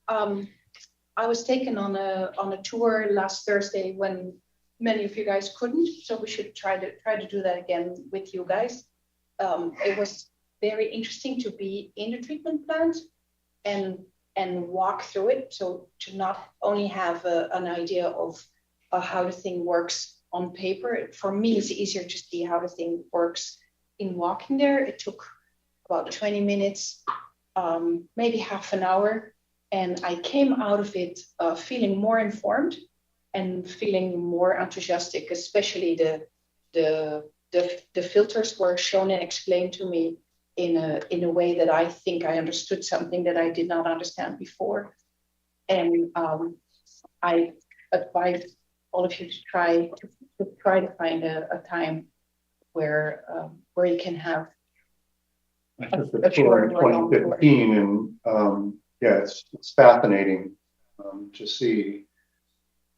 I was taken on a tour last Thursday when many of you guys couldn't, so we should try to do that again with you guys. It was very interesting to be in the treatment plant and walk through it. So to not only have an idea of how the thing works on paper. For me, it's easier to see how the thing works in walking there. It took about 20 minutes, maybe half an hour. And I came out of it feeling more informed and feeling more enthusiastic, especially the filters were shown and explained to me in a way that I think I understood something that I did not understand before. And I advise all of you to try to find a time where you can have a tour in 2015, and yeah, it's fascinating to see.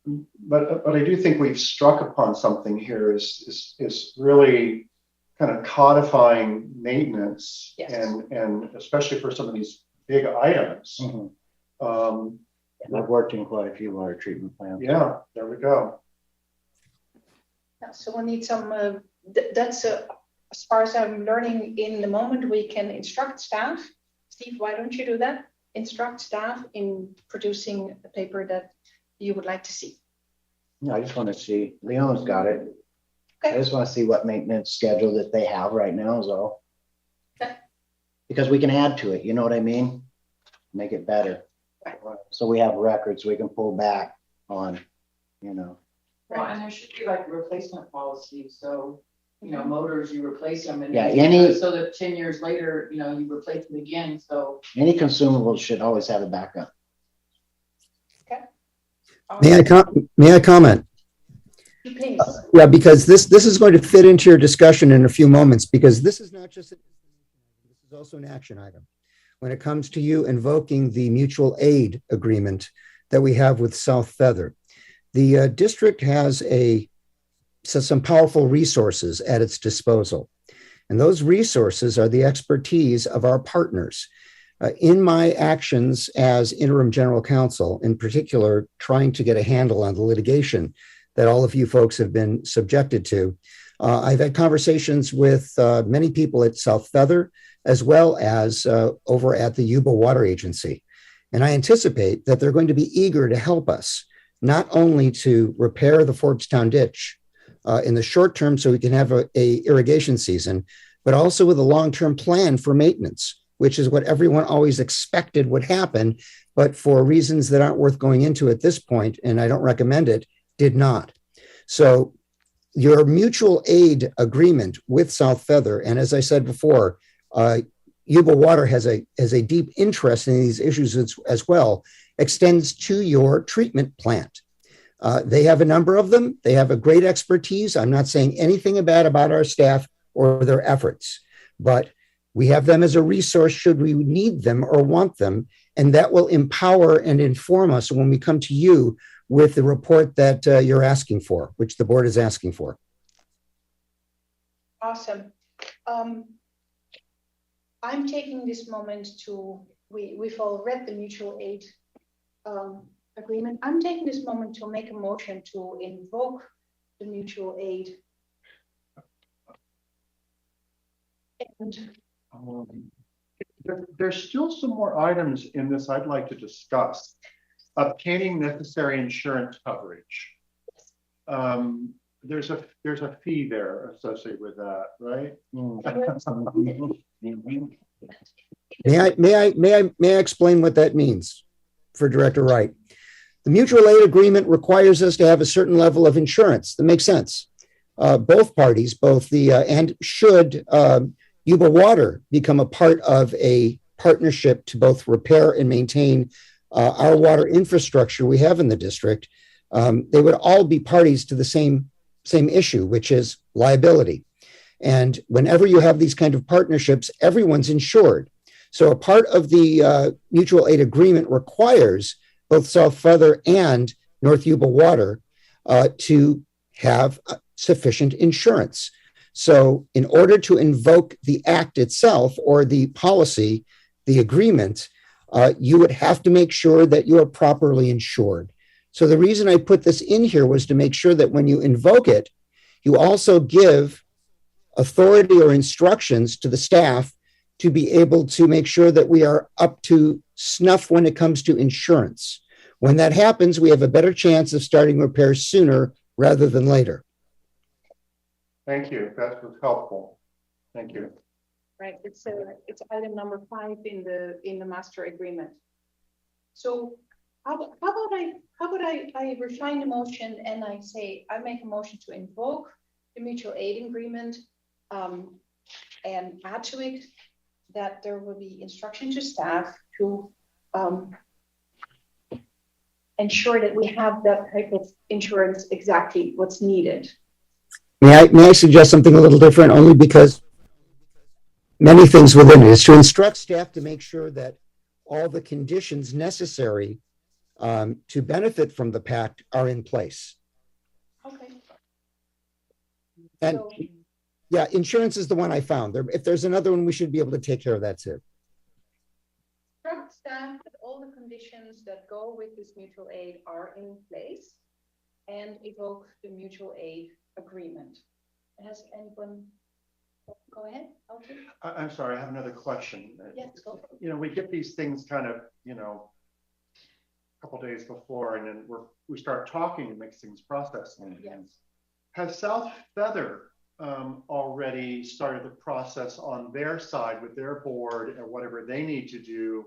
But I do think we've struck upon something here is really kind of codifying maintenance, and especially for some of these big items. I've worked in quite a few water treatment plants. Yeah, there we go. So we'll need some, that's a as far as I'm learning in the moment, we can instruct staff. Steve, why don't you do that? Instruct staff in producing a paper that you would like to see. I just want to see, Leon's got it. Okay. I just want to see what maintenance schedule that they have right now is all. Okay. Because we can add to it, you know what I mean? Make it better. Right. So we have records we can pull back on, you know. Well, and there should be like a replacement policy, so, you know, motors, you replace them and. Yeah, So that 10 years later, you know, you replace them again, so. Any consumables should always have a backup. Okay. May I comment? Please. Yeah, because this is going to fit into your discussion in a few moments, because this is not just, this is also an action item. When it comes to you invoking the mutual aid agreement that we have with South Feather, the district has some powerful resources at its disposal. And those resources are the expertise of our partners. In my actions as interim general counsel, in particular, trying to get a handle on the litigation that all of you folks have been subjected to, I've had conversations with many people at South Feather, as well as over at the Yuba Water Agency. And I anticipate that they're going to be eager to help us, not only to repair the Forbstown ditch in the short term so we can have a irrigation season, but also with a long-term plan for maintenance, which is what everyone always expected would happen, but for reasons that aren't worth going into at this point, and I don't recommend it, did not. So your mutual aid agreement with South Feather, and as I said before, Yuba Water has a deep interest in these issues as well, extends to your treatment plant. They have a number of them. They have a great expertise. I'm not saying anything bad about our staff or their efforts, but we have them as a resource should we need them or want them, and that will empower and inform us when we come to you with the report that you're asking for, which the board is asking for. Awesome. I'm taking this moment to, we've all read the mutual aid agreement. I'm taking this moment to make a motion to invoke the mutual aid. And There's still some more items in this I'd like to discuss. Obtaining necessary insurance coverage. There's a fee there associated with that, right? May I explain what that means for Director Wright? The mutual aid agreement requires us to have a certain level of insurance. That makes sense. Both parties, and should Yuba Water become a part of a partnership to both repair and maintain our water infrastructure we have in the district, they would all be parties to the same issue, which is liability. And whenever you have these kind of partnerships, everyone's insured. So a part of the mutual aid agreement requires both South Feather and North Yuba Water to have sufficient insurance. So in order to invoke the act itself or the policy, the agreement, you would have to make sure that you are properly insured. So the reason I put this in here was to make sure that when you invoke it, you also give authority or instructions to the staff to be able to make sure that we are up to snuff when it comes to insurance. When that happens, we have a better chance of starting repairs sooner rather than later. Thank you. That was helpful. Thank you. right, it's item number 5 in the master agreement. So how about I refine the motion and I say I make a motion to invoke the mutual aid agreement and add to it that there will be instruction to staff to ensure that we have that type of insurance exactly what's needed. May I suggest something a little different, only because many things within it is to instruct staff to make sure that all the conditions necessary to benefit from the pact are in place. Okay. And yeah, insurance is the one I found. If there's another one, we should be able to take care of that too. Instruct staff that all the conditions that go with this mutual aid are in place and evoke the mutual aid agreement. Has anyone Go ahead. Okay. I'm sorry, I have another question. Yes, go. You know, we get these things kind of, you know, a couple days before, and then we start talking and makes things process. Yes. Has South Feather already started the process on their side with their board and whatever they need to do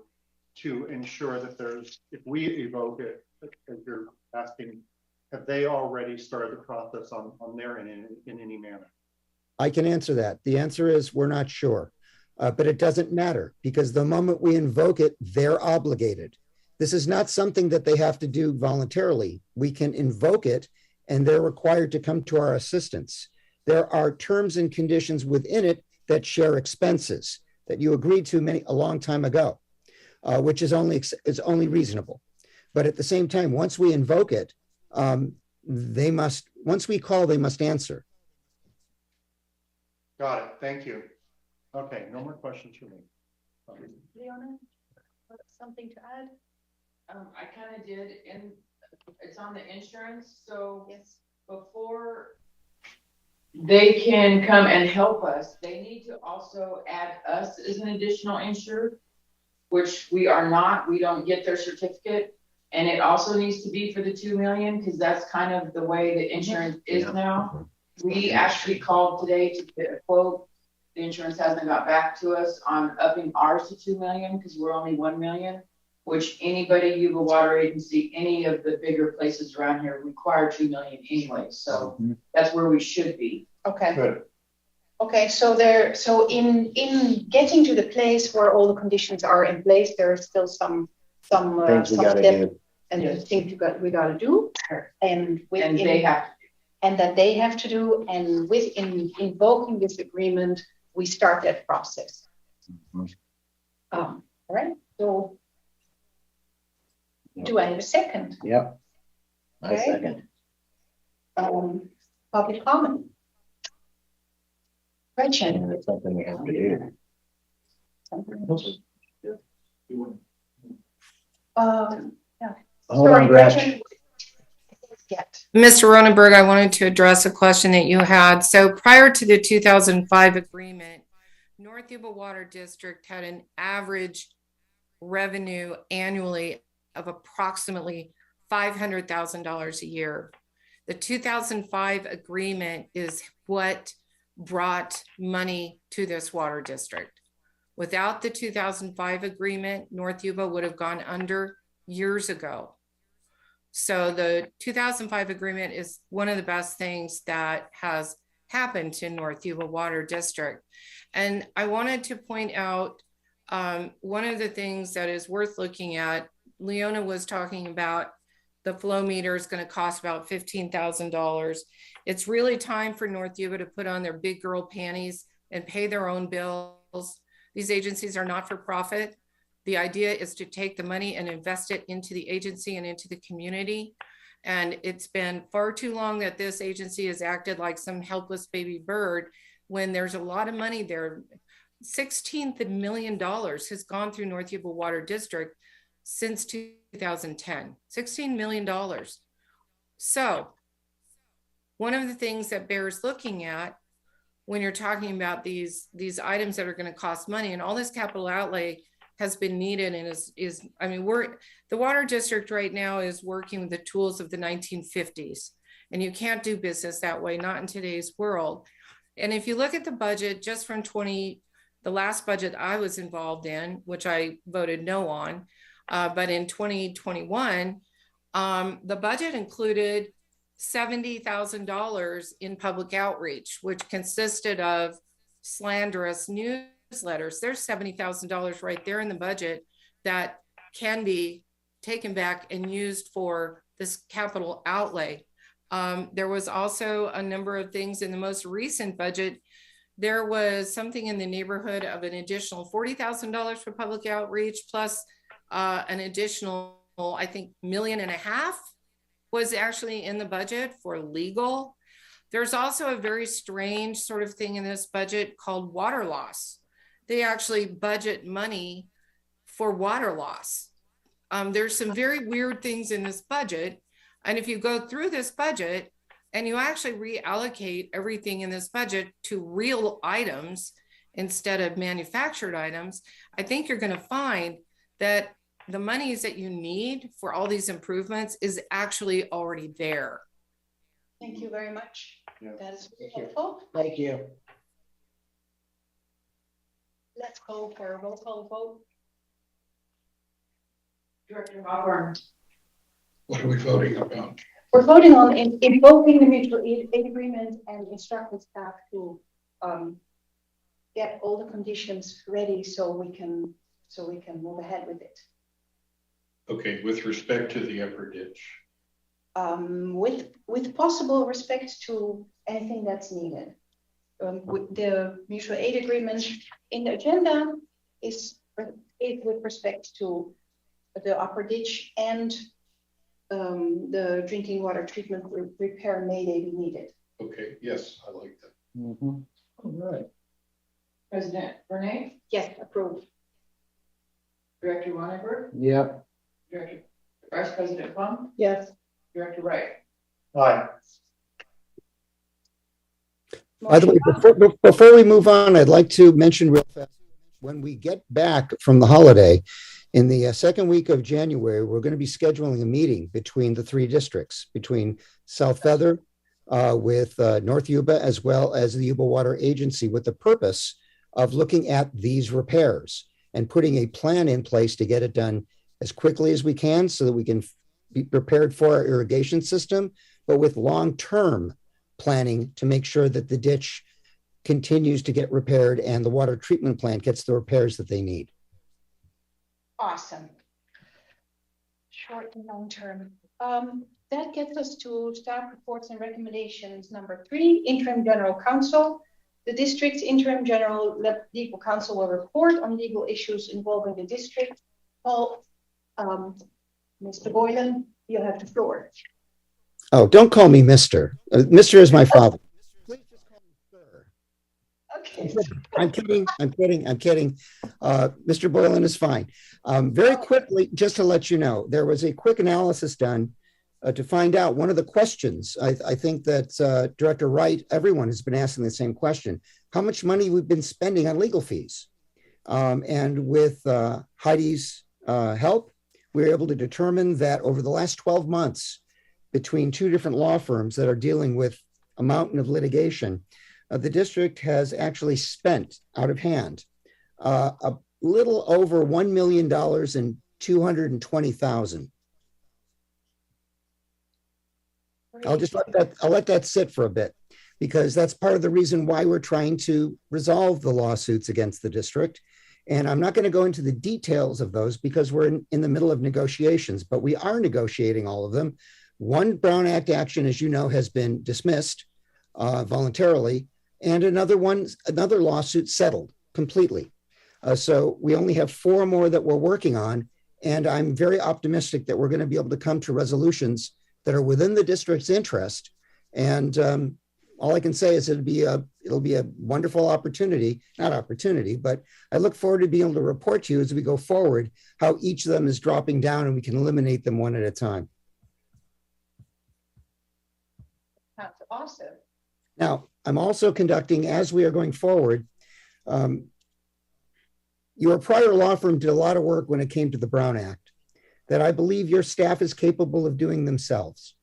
to ensure that there's, if we evoke it, as you're asking, have they already started the process on their end in any manner? I can answer that. The answer is we're not sure, but it doesn't matter because the moment we invoke it, they're obligated. This is not something that they have to do voluntarily. We can invoke it and they're required to come to our assistance. There are terms and conditions within it that share expenses that you agreed to a long time ago, which is only reasonable. But at the same time, once we invoke it, once we call, they must answer. Got it. Thank you. Okay, no more questions for me. Leona, something to add? I kind of did, and it's on the insurance. So yes, before they can come and help us, they need to also add us as an additional insured, which we are not. We don't get their certificate. And it also needs to be for the 2 million because that's kind of the way the insurance is now. We actually called today to get a quote. The insurance hasn't got back to us on upping ours to 2 million because we're only 1 million, which anybody, Yuba Water Agency, any of the bigger places around here require 2 million anyway. So that's where we should be. Okay. Good. Okay, so in getting to the place where all the conditions are in place, there are still some things we some gotta steps do. and the things we gotta do, and they have to. And that they have to do, and invoking this agreement, we start that process. All right. So, do I have a second? Yep. I Okay. second. Public comment. Gretchen. That's something we have to do. Yeah. Hold on, Gretchen. Yet. Mr. Ronenberg, I wanted to address a question that you had. So prior to the 2005 agreement, North Yuba Water District had an average revenue annually of approximately $500,000 a year. The 2005 agreement is what brought money to this water district. Without the 2005 agreement, North Yuba would have gone under years ago. So the 2005 agreement is one of the best things that has happened to North Yuba Water District. And I wanted to point out one of the things that is worth looking at. Leona was talking about the flow meter is going to cost about $15,000. It's really time for North Yuba to put on their big girl panties and pay their own bills. These agencies are not for profit. The idea is to take the money and invest it into the agency and into the community. And it's been far too long that this agency has acted like some helpless baby bird when there's a lot of money there. $16 million has gone through North Yuba Water District since 2010, $16 million. So one of the things that bears looking at when you're talking about these items that are going to cost money, and all this capital outlay has been needed, and the water district right now is working with the tools of the 1950s, and you can't do business that way, not in today's world. And if you look at the budget just from the last budget I was involved in, which I voted no on, but in 2021, the budget included $70,000 in public outreach, which consisted of slanderous newsletters. There's $70,000 right there in the budget that can be taken back and used for this capital outlay. There was also a number of things in the most recent budget. There was something in the neighborhood of an additional $40,000 for public outreach, plus an additional, I think, $1.5 million was actually in the budget for legal. There's also a very strange sort of thing in this budget called water loss. They actually budget money for water loss. There's some very weird things in this budget. And if you go through this budget, and you actually reallocate everything in this budget to real items instead of manufactured items, I think you're going to find that the monies that you need for all these improvements is actually already there. Thank you very much. Yeah. That is very helpful. Thank you. Let's go for a roll call vote. Director Hawthorne, What are we voting about? We're voting on invoking the mutual aid agreement and instructing staff to get all the conditions ready so we can move ahead with it. Okay, with respect to the upper ditch. With possible respect to anything that's needed. With the mutual aid agreement in the agenda is with respect to the upper ditch and the drinking water treatment repair may be needed. Okay, yes, I like that. Mm-hmm. All right. President Bernay, Yes, approved. Director Weinberg, Yep. Director Vice President Plum, Yes. Director Wright. Aye. By the way, before we move on, I'd like to mention real fast, when we get back from the holiday, in the second week of January, we're going to be scheduling a meeting between the three districts, between South Feather with North Yuba, as well as the Yuba Water Agency, with the purpose of looking at these repairs and putting a plan in place to get it done as quickly as we can so that we can be prepared for our irrigation system, but with long-term planning to make sure that the ditch continues to get repaired and the water treatment plant gets the repairs that they need. Awesome. Short and long term. That gets us to staff reports and recommendations. Number 3, interim general counsel. The district's interim general legal counsel will report on legal issues involving the district. Well, Mr. Boylan, you'll have the floor. Oh, don't call me Mr. Mr. is my father. Please just call me sir. Okay. I'm kidding. Mr. Boylan is fine. Very quickly, just to let you know, there was a quick analysis done to find out one of the questions. I think that Director Wright, everyone has been asking the same question: how much money we've been spending on legal fees. And with Heidi's help, we were able to determine that over the last 12 months, between 2 different law firms that are dealing with a mountain of litigation, the district has actually spent out of hand a little over $1 million and $220,000. I'll let that sit for a bit, because that's part of the reason why we're trying to resolve the lawsuits against the district. And I'm not going to go into the details of those because we're in the middle of negotiations, but we are negotiating all of them. One Brown Act action, as you know, has been dismissed voluntarily, and another lawsuit settled completely. So we only have 4 more that we're working on, and I'm very optimistic that we're going to be able to come to resolutions that are within the district's interest. And all I can say is it'll be a wonderful opportunity, not opportunity, but I look forward to being able to report to you as we go forward how each of them is dropping down, and we can eliminate them one at a time. That's awesome. Now, I'm also conducting, as we are going forward, your prior law firm did a lot of work when it came to the Brown Act that I believe your staff is capable of doing themselves.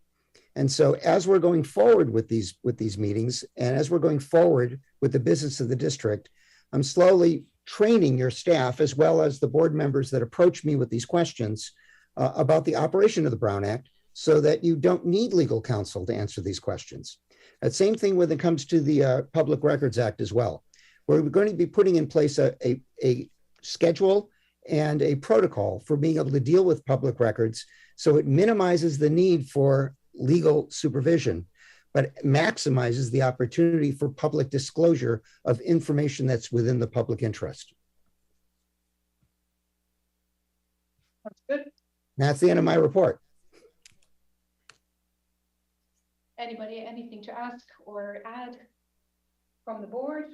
And so as we're going forward with these meetings, and as we're going forward with the business of the district, I'm slowly training your staff, as well as the board members that approach me with these questions about the operation of the Brown Act, so that you don't need legal counsel to answer these questions. That same thing when it comes to the Public Records Act as well, where we're going to be putting in place a schedule and a protocol for being able to deal with public records, so it minimizes the need for legal supervision, but maximizes the opportunity for public disclosure of information that's within the public interest. That's good. That's the end of my report. Anybody, anything to ask or add from the board?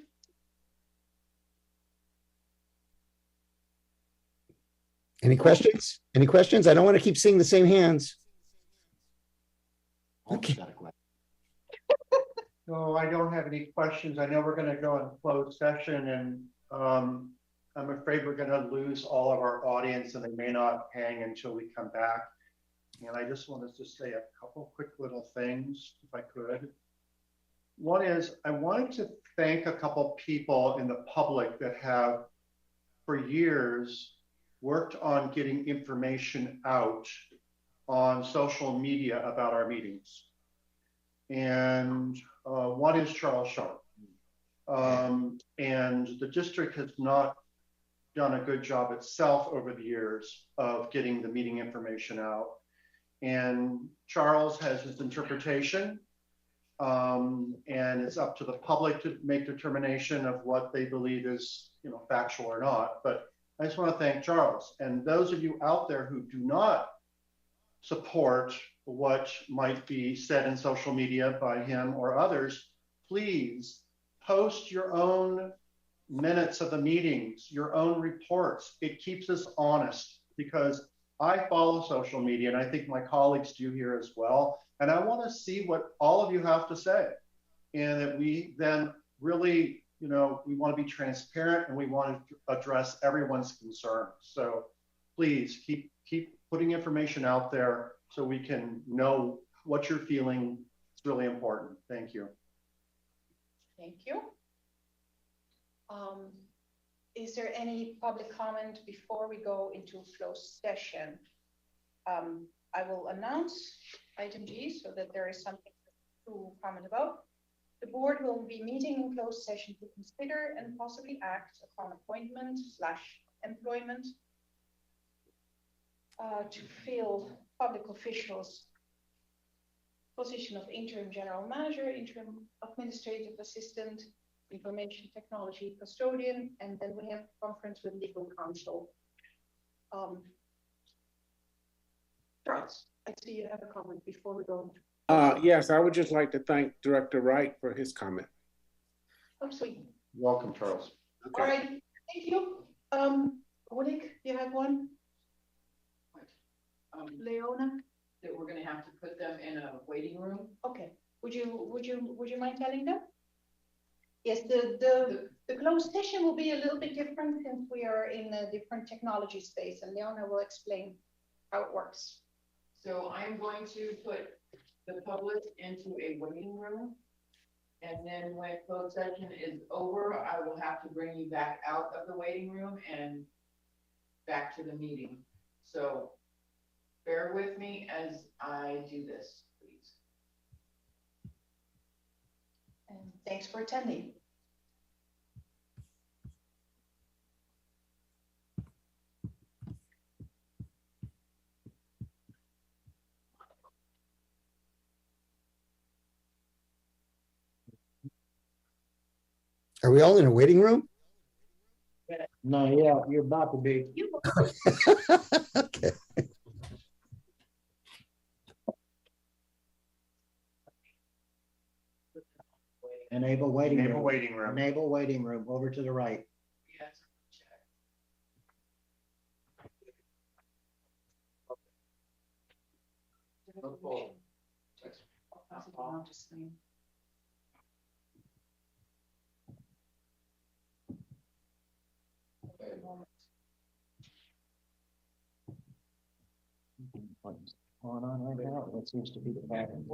Any questions? Any questions? I don't want to keep seeing the same hands. Okay. No, I don't have any questions. I know we're gonna go in closed session and I'm afraid we're gonna lose all of our audience and they may not hang until we come back. And I just wanted to say a couple quick little things, if I could. One is I wanted to thank a couple people in the public that have for years worked on getting information out on social media about our meetings. And one is Charles Sharp. And the district has not done a good job itself over the years of getting the meeting information out. And Charles has his interpretation, and it's up to the public to make determination of what they believe is, factual or not. But I just want to thank Charles. And those of you out there who do not support what might be said in social media by him or others, please post your own minutes of the meetings, your own reports. It keeps us honest because I follow social media and I think my colleagues do here as well. And I want to see what all of you have to say. And that we then really, we want to be transparent and we want to address everyone's concerns. So please keep putting information out there so we can know what you're feeling. It's really important. Thank you. Thank you. Is there any public comment before we go into closed session? I will announce item G so that there is something to comment about. The board will be meeting in closed session to consider and possibly act upon appointment/employment to fill public officials' position of interim general manager, interim administrative assistant, information technology custodian, and then we have a conference with legal counsel. Charles, I see you have a comment before we go. Yes, I would just like to thank Director Wright for his comment. Oh, sweet. Welcome, Charles. Okay. All right, thank you. Oleg, you have one? Leona? That we're gonna have to put them in a waiting room. Okay. Would you mind telling them? Yes, the closed session will be a little bit different since we are in a different technology space, and Leona will explain how it works. So I'm going to put the public into a waiting room. And then when closed session is over, I will have to bring you back out of the waiting room and back to the meeting. So bear with me as I do this, please. And thanks for attending. Are we all in a waiting room? No, yeah, you're about to be. Okay. Enable waiting room. Enable waiting room. Enable waiting room over to the right. Yes. What's going on right now? What seems to be the pattern?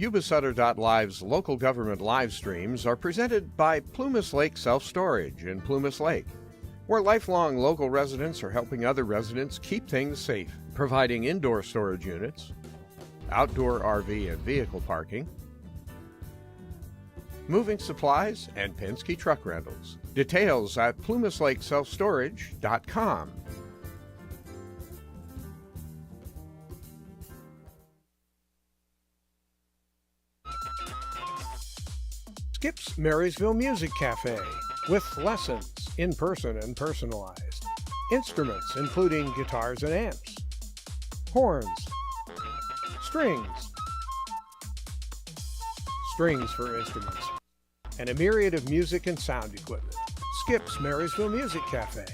Yuba-Sutter.live's local government live streams are presented by Plumas Lake Self-Storage in Plumas Lake, where lifelong local residents are helping other residents keep things safe, providing indoor storage units, outdoor RV and vehicle parking, moving supplies, and Penske truck rentals. Details at plumaslakeselfstorage.com. Skip's Marysville Music Cafe, with lessons, in person and personalized. Instruments including guitars and amps, horns, strings for instruments, and a myriad of music and sound equipment. Skip's Marysville Music Cafe.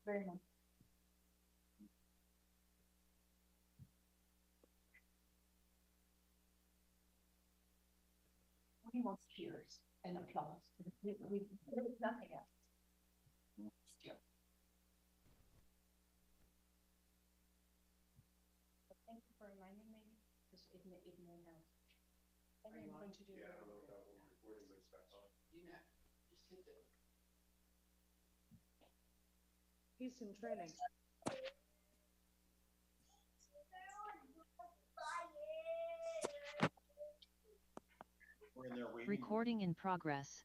very much. We want cheers and applause. There is nothing else. Cheers. But thank you for reminding me, because it may help. And I'm going to do. Yeah, I don't know if that one recording makes that on. You know, just hit the. He's in training. We're in there waiting. Recording in progress.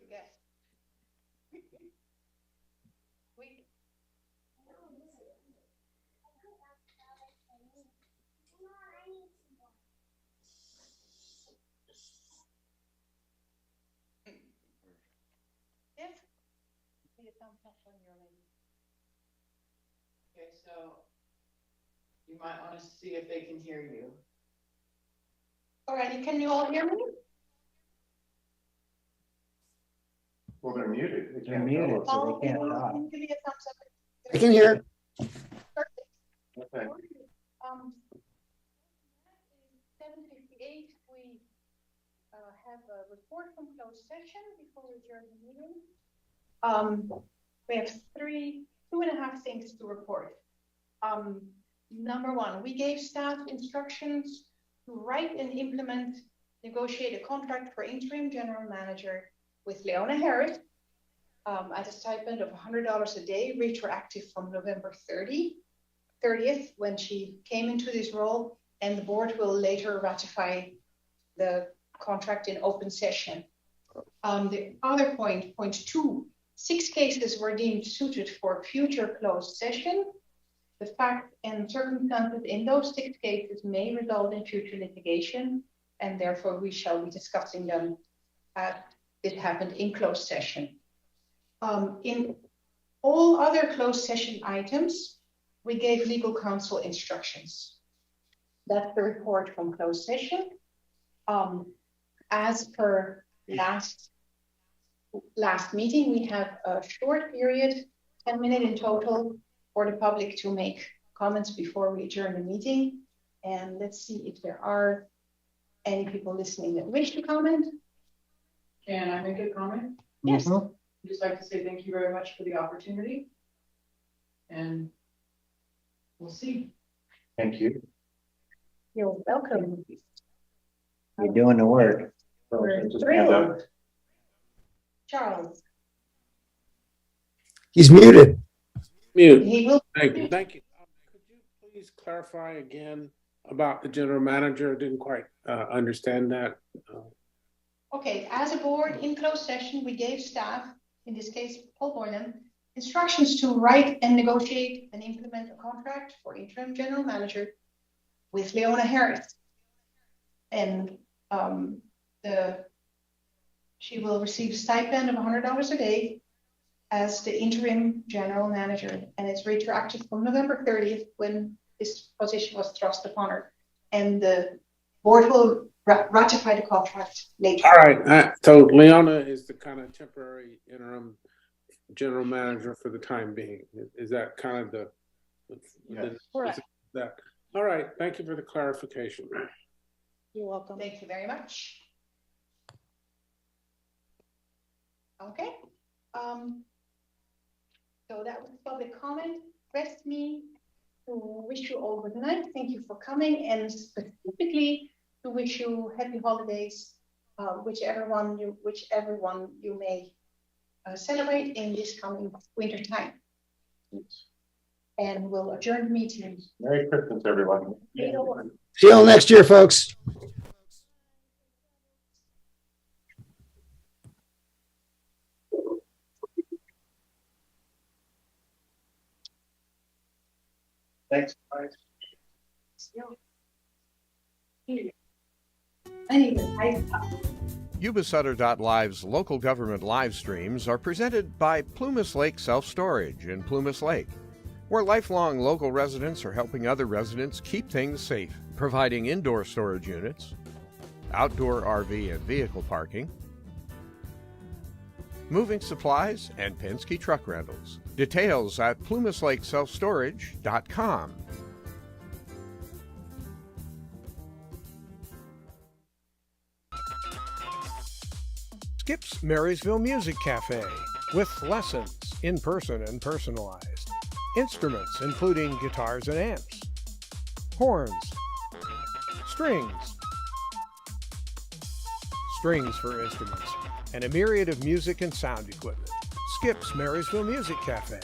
Yes. We. Yes. See a thumbs up on your lady. Okay, so you might want to see if they can hear you. Alrighty, can you all hear me? Well, they're muted. They're muted, so they can't talk. Can you give me a thumbs up? I can hear. Perfect. Okay. 7:58, we have a report from closed session before we adjourn the meeting. We have 2.5 things to report. Number one, we gave staff instructions to write and implement, negotiate a contract for interim general manager with Leona Harris at a stipend of $100 a day, retroactive from November 30th, when she came into this role, and the board will later ratify the contract in open session. The other point 2, 6 cases were deemed suited for future closed session. The fact and circumstances in those 6 cases may result in future litigation, and therefore we shall be discussing them it happened in closed session. In all other closed session items, we gave legal counsel instructions. That's the report from closed session. As per last meeting, we have a short period, 10 minutes in total, for the public to make comments before we adjourn the meeting. And let's see if there are any people listening that wish to comment. Can I make a comment? Yes. I'd just like to say thank you very much for the opportunity. And we'll see. Thank you. You're welcome. You're doing the work. We're thrilled. Charles. He's muted. Mute. He will. Thank you. Thank you. Could you please clarify again about the general manager? I didn't quite understand that. Okay, as a board in closed session, we gave staff, in this case, Paul Boylan, instructions to write and negotiate and implement a contract for interim general manager with Leona Harris. And she will receive stipend of $100 a day as the interim general manager. And it's retroactive from November 30th when this position was thrust upon her. And the board will ratify the contract later. All right. So Leona is the kind of temporary interim general manager for the time being. Is that kind of the? Yes. Correct. That. All right. Thank you for the clarification. You're welcome. Thank you very much. Okay. So that was public comment. Rest me to wish you all good night. Thank you for coming, and specifically to wish you happy holidays, whichever one you may celebrate in this coming winter time. And we'll adjourn the meeting. Merry Christmas, everyone. See you all next year, folks. Thanks, guys. Yuba-Sutter.live's local government live streams are presented by Plumas Lake Self-Storage in Plumas Lake. where lifelong local residents are helping other residents keep things safe, providing indoor storage units, outdoor RV and vehicle parking, moving supplies, and Penske truck rentals. Details at plumaslakeselfstorage.com. Skip's Marysville Music Cafe, with lessons, in person and personalized. Instruments including guitars and amps, horns, strings for instruments, and a myriad of music and sound equipment. Skip's Marysville Music Cafe.